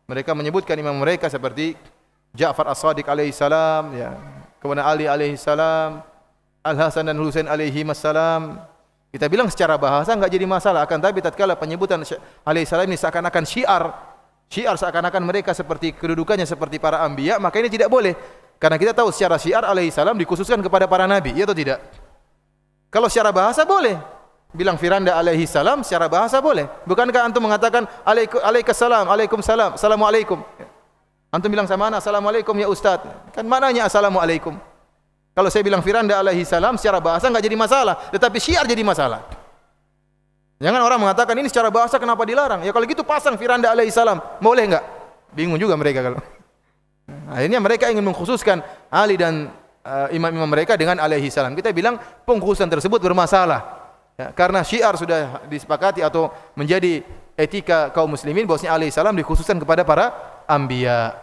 mereka menyebutkan imam mereka seperti Ja'far As-Shadiq alaihi salam ya. Kemudian Ali alaihi salam, Al-Hasan dan Husain alaihi salam. Kita bilang secara bahasa enggak jadi masalah, akan tapi tatkala penyebutan alaihi salam ini seakan-akan syiar seakan-akan mereka seperti kedudukannya seperti para anbiya, maka ini tidak boleh. Karena kita tahu secara syiar alaihi salam dikhususkan kepada para nabi, ya atau tidak? Kalau secara bahasa boleh. Bilang Firanda alaihi salam secara bahasa boleh. Bukankah antum mengatakan alaikassalam, waalaikumsalam, assalamualaikum? Antum bilang sama anak assalamualaikum ya Ustaz. Kan maknanya assalamualaikum. Kalau saya bilang Firanda alaihi salam secara bahasa enggak jadi masalah, tetapi syiar jadi masalah. Jangan orang mengatakan ini secara bahasa kenapa dilarang? Ya kalau gitu pasang Firanda alaihi salam, boleh enggak? Bingung juga mereka kalau. Akhirnya mereka ingin mengkhususkan Ali dan imam-imam mereka dengan alaihi salam. Kita bilang pengkhususan tersebut bermasalah. Ya, karena syiar sudah disepakati atau menjadi etika kaum muslimin bahwasanya alaihi salam dikhususkan kepada para anbiya.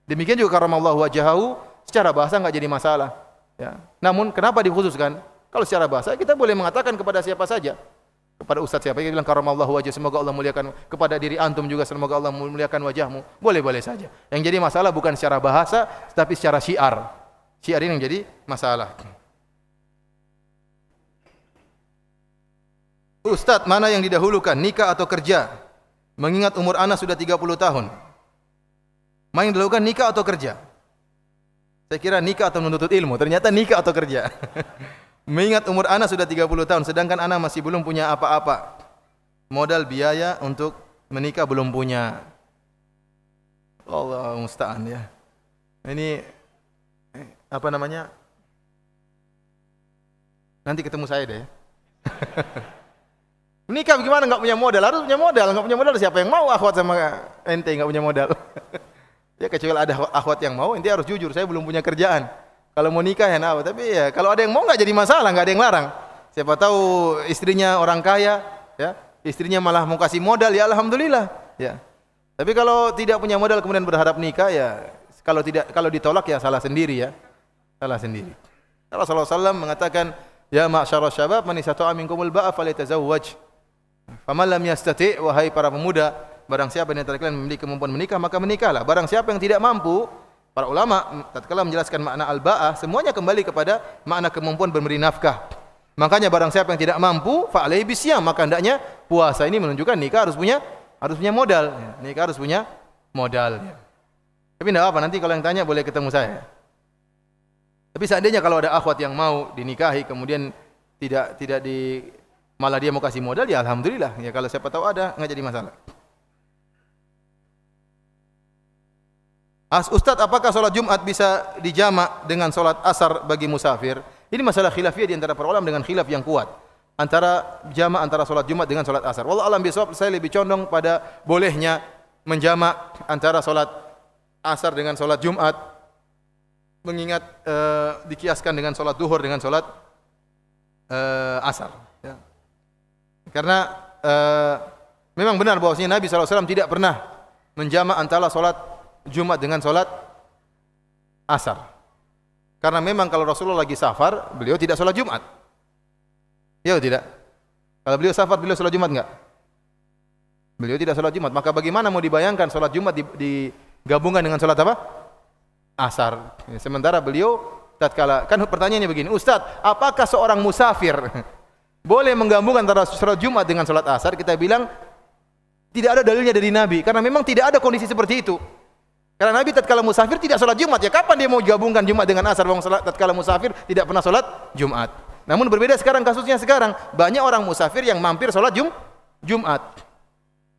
Demikian juga karramallahu wajhahu secara bahasa enggak jadi masalah. Ya. Namun kenapa dikhususkan? Kalau secara bahasa kita boleh mengatakan kepada siapa saja. Kepada ustaz siapa yang bilang karramallahu wajhahu, semoga Allah muliakan, kepada diri antum juga semoga Allah muliakan wajahmu. Boleh-boleh saja. Yang jadi masalah bukan secara bahasa tetapi secara syiar. Syiar ini yang jadi masalah. Ustaz, mana yang didahulukan, nikah atau kerja? Mengingat umur anak sudah 30 tahun. Mana yang didahulukan, nikah atau kerja? Saya kira nikah atau menuntut ilmu, ternyata nikah atau kerja. Mengingat umur anak sudah 30 tahun, sedangkan anak masih belum punya apa-apa. Modal biaya untuk menikah belum punya. Allah musta'an ya. Ini apa namanya? Nanti ketemu saya deh. Menikah gimana nggak punya modal? Harus punya modal. Nggak punya modal siapa yang mau akhwat sama ente nggak punya modal? Ya kecuali ada akhwat yang mau, ente harus jujur. Saya belum punya kerjaan. Kalau mau nikah ya nah, tapi ya kalau ada yang mau nggak jadi masalah, nggak ada yang larang. Siapa tahu istrinya orang kaya, ya istrinya malah mau kasih modal, ya alhamdulillah. Ya. Tapi kalau tidak punya modal kemudian berharap nikah, ya kalau ditolak ya salah sendiri ya, salah sendiri. Rasulullah SAW mengatakan, ya ma'syarasy syabab man istata'a minkumul ba'a falyatazawwaj. Faman lam yastati', wahai para pemuda, barang siapa yang antara kalian memiliki kemampuan menikah maka menikahlah. Barang siapa yang tidak mampu, para ulama tatkala menjelaskan makna al-ba'ah semuanya kembali kepada makna kemampuan memberi nafkah. Makanya barang siapa yang tidak mampu fa alaihi bisyam, maka hendaknya puasa. Ini menunjukkan nikah harus punya modal. Nikah harus punya modal. Tapi tidak apa, nanti kalau yang tanya boleh ketemu saya. Tapi seandainya kalau ada akhwat yang mau dinikahi kemudian tidak malah dia mau kasih modal, ya alhamdulillah. Ya kalau siapa tahu ada, enggak jadi masalah. Ustaz, apakah salat Jumat bisa dijamak dengan salat asar bagi musafir? Ini masalah khilafiyah di antara para ulama dengan khilaf yang kuat. Antara jamak antara salat Jumat dengan salat asar. Wallahu a'lam bishawab, saya lebih condong pada bolehnya menjamak antara salat asar dengan salat Jumat. Mengingat dikiaskan dengan salat duhur dengan salat asar. Ya. Karena memang benar bahwasanya Nabi SAW tidak pernah menjamak antara salat Jumat dengan salat asar. Karena memang kalau Rasulullah lagi safar, beliau tidak salat Jumat. Ya atau tidak? Kalau beliau safar, beliau salat Jumat enggak? Beliau tidak salat Jumat. Maka bagaimana mau dibayangkan salat Jumat digabungkan dengan salat apa? Asar. Sementara beliau tatkala, kan pertanyaannya begini, Ustaz, apakah seorang musafir boleh menggabungkan antara salat Jumat dengan salat asar? Kita bilang tidak ada dalilnya dari Nabi, karena memang tidak ada kondisi seperti itu. Karena Nabi tatkala musafir tidak salat Jumat, ya kapan dia mau gabungkan Jumat dengan asar? Wong salat tatkala musafir tidak pernah salat Jumat. Namun berbeda sekarang kasusnya, sekarang banyak orang musafir yang mampir salat Jumat.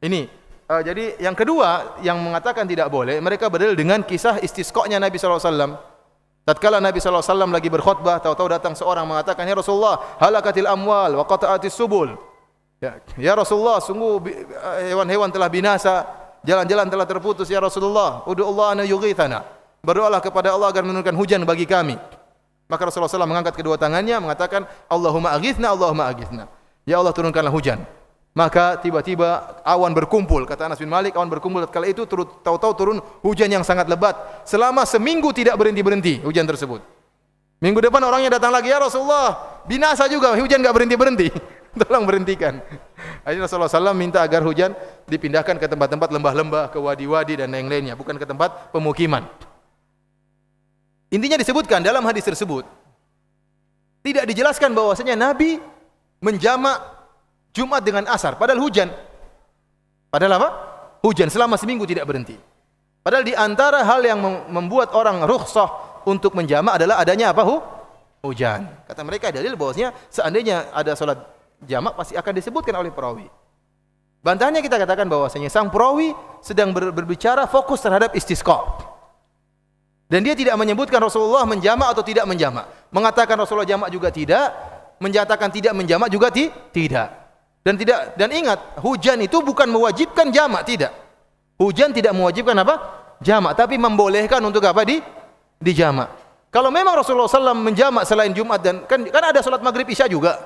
Ini jadi yang kedua yang mengatakan tidak boleh, mereka berdalil dengan kisah istisqa'nya Nabi sallallahu alaihi wasallam. Tatkala Nabi sallallahu alaihi wasallam lagi berkhutbah, tahu-tahu datang seorang mengatakan, "Ya Rasulullah, halakatil amwal wa qata'atis subul." Ya Rasulullah, sungguh hewan-hewan telah binasa, jalan-jalan telah terputus ya Rasulullah. Ud'ullah an yughithana. Berdoalah kepada Allah agar menurunkan hujan bagi kami. Maka Rasulullah SAW mengangkat kedua tangannya mengatakan, Allahumma aghithna, Allahumma aghithna. Ya Allah, turunkanlah hujan. Maka tiba-tiba awan berkumpul, kata Anas bin Malik, awan berkumpul tatkala itu tahu-tahu turun hujan yang sangat lebat. Selama seminggu tidak berhenti-berhenti hujan tersebut. Minggu depan orangnya datang lagi, ya Rasulullah, binasa juga, hujan enggak berhenti-berhenti. Tolong berhentikan. Akhirnya Rasulullah SAW minta agar hujan dipindahkan ke tempat-tempat lembah-lembah, ke wadi-wadi dan yang lainnya, bukan ke tempat pemukiman. Intinya disebutkan dalam hadis tersebut tidak dijelaskan bahwasanya Nabi menjamak Jumat dengan asar padahal hujan. Padahal apa? Hujan selama seminggu tidak berhenti. Padahal di antara hal yang membuat orang rukhsah untuk menjamak adalah adanya apa? Hujan. Kata mereka dalil bahwasanya seandainya ada salat jamak pasti akan disebutkan oleh perawi. Bantahannya kita katakan bahwasanya sang perawi sedang berbicara fokus terhadap istisqa. Dan dia tidak menyebutkan Rasulullah menjamak atau tidak menjamak. Mengatakan Rasulullah jamak juga tidak, menyatakan tidak menjamak juga tidak. Dan ingat, hujan itu bukan mewajibkan jamak, tidak. Hujan tidak mewajibkan apa? Jamak, tapi membolehkan untuk apa? Di jamak. Kalau memang Rasulullah SAW menjamak selain Jumat dan kan ada salat maghrib isya juga.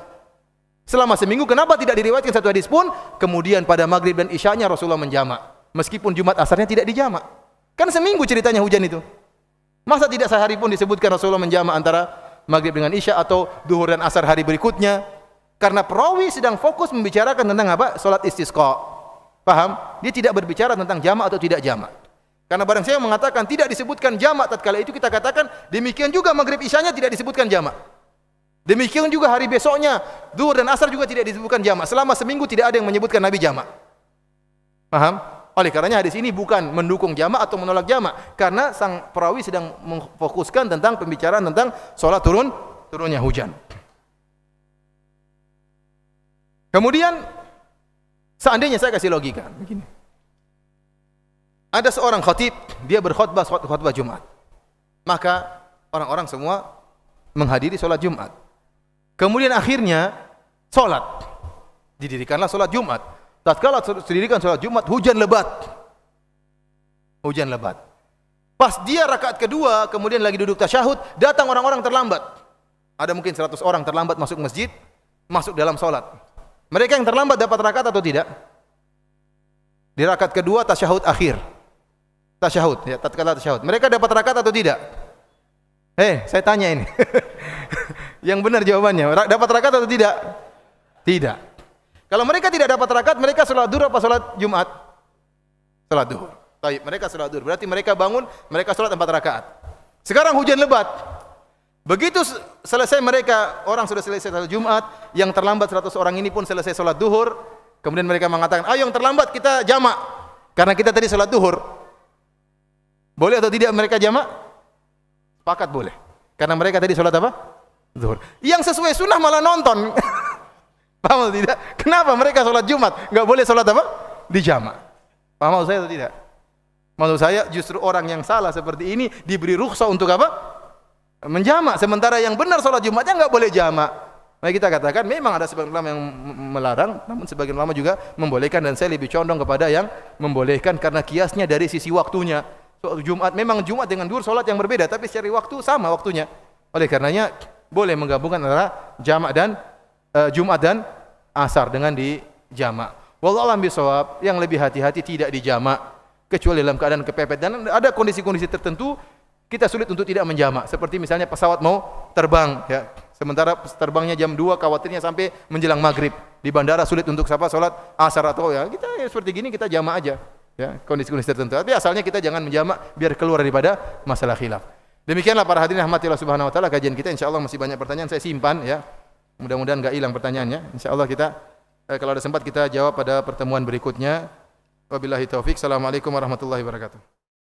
Selama seminggu kenapa tidak diriwayatkan satu hadis pun kemudian pada maghrib dan isyanya Rasulullah menjamak meskipun Jumat asarnya tidak dijamak? Kan seminggu ceritanya hujan itu. Masa tidak sehari pun disebutkan Rasulullah menjamak antara maghrib dengan isya atau duhur dan asar hari berikutnya? Karena perawi sedang fokus membicarakan tentang apa? Salat istisqa. Paham? Dia tidak berbicara tentang jamak atau tidak jamak. Karena barang saya mengatakan tidak disebutkan jamak tatkala itu kita katakan demikian juga maghrib isyanya tidak disebutkan jamak. Demikian juga hari besoknya duhur dan asar juga tidak disebutkan jamak. Selama seminggu tidak ada yang menyebutkan Nabi jamak. Paham? Oleh karenanya hadis ini bukan mendukung jamak atau menolak jamak, karena sang perawi sedang memfokuskan tentang pembicaraan tentang salat turunnya hujan. Kemudian seandainya saya kasih logika begini. Ada seorang khatib, dia berkhutbah Jumat. Maka orang-orang semua menghadiri salat Jumat. Kemudian akhirnya salat. Didirikanlah salat Jumat. Tatkala didirikan salat Jumat, hujan lebat. Hujan lebat. Pas dia rakaat kedua, kemudian lagi duduk tasyahud, datang orang-orang terlambat. Ada mungkin 100 orang terlambat masuk masjid, masuk dalam salat. Mereka yang terlambat dapat rakaat atau tidak? Di rakaat kedua tasyahud akhir. Tasyahud, ya, tatkala tasyahud. Mereka dapat rakaat atau tidak? Saya tanya ini. Yang benar jawabannya, dapat rakaat atau tidak? Tidak. Kalau mereka tidak dapat rakaat, mereka salat duhur apa salat Jumat? Salat duhur. Baik, mereka salat duhur. Berarti mereka bangun, mereka salat 4 rakaat. Sekarang hujan lebat. Begitu selesai mereka, orang sudah selesai salat Jumat, yang terlambat 100 orang ini pun selesai salat duhur. Kemudian mereka mengatakan, ayo yang terlambat kita jamak. Karena kita tadi salat duhur. Boleh atau tidak mereka jamak? Sepakat boleh. Karena mereka tadi salat apa? Zuhur. Yang sesuai sunnah malah nonton. Paham atau tidak? Kenapa mereka salat Jumat enggak boleh salat apa? Di jamak. Paham maksud saya atau tidak? Maksud saya justru orang yang salah seperti ini diberi rukhsah untuk apa? Menjamak. Sementara yang benar salat Jumatnya enggak boleh jamak. Maka kita katakan memang ada sebagian ulama yang melarang, namun sebagian ulama juga membolehkan, dan saya lebih condong kepada yang membolehkan karena kiasnya dari sisi waktunya. Jumat memang Jumat dengan duhur salat yang berbeda, tapi secara waktu sama waktunya. Oleh karenanya boleh menggabungkan antara jamak dan Jumat dan asar dengan di jamak. Wallahu a'lam bishawab, yang lebih hati-hati tidak di jamak kecuali dalam keadaan kepepet, dan ada kondisi-kondisi tertentu kita sulit untuk tidak menjamak. Seperti misalnya pesawat mau terbang, ya. Sementara terbangnya jam 2, khawatirnya sampai menjelang maghrib. Di bandara sulit untuk salat asar atau ya kita seperti gini kita jamak aja. Ya, kondisi-kondisi tertentu. Tapi asalnya kita jangan menjamak biar keluar daripada masalah khilaf. Demikianlah para hadirin rahmati Allah Subhanahu wa taala, kajian kita insyaallah masih banyak pertanyaan saya simpan, ya. Mudah-mudahan enggak hilang pertanyaannya. Insyaallah kita kalau ada sempat kita jawab pada pertemuan berikutnya. Wabillahi taufik. Assalamualaikum warahmatullahi wabarakatuh.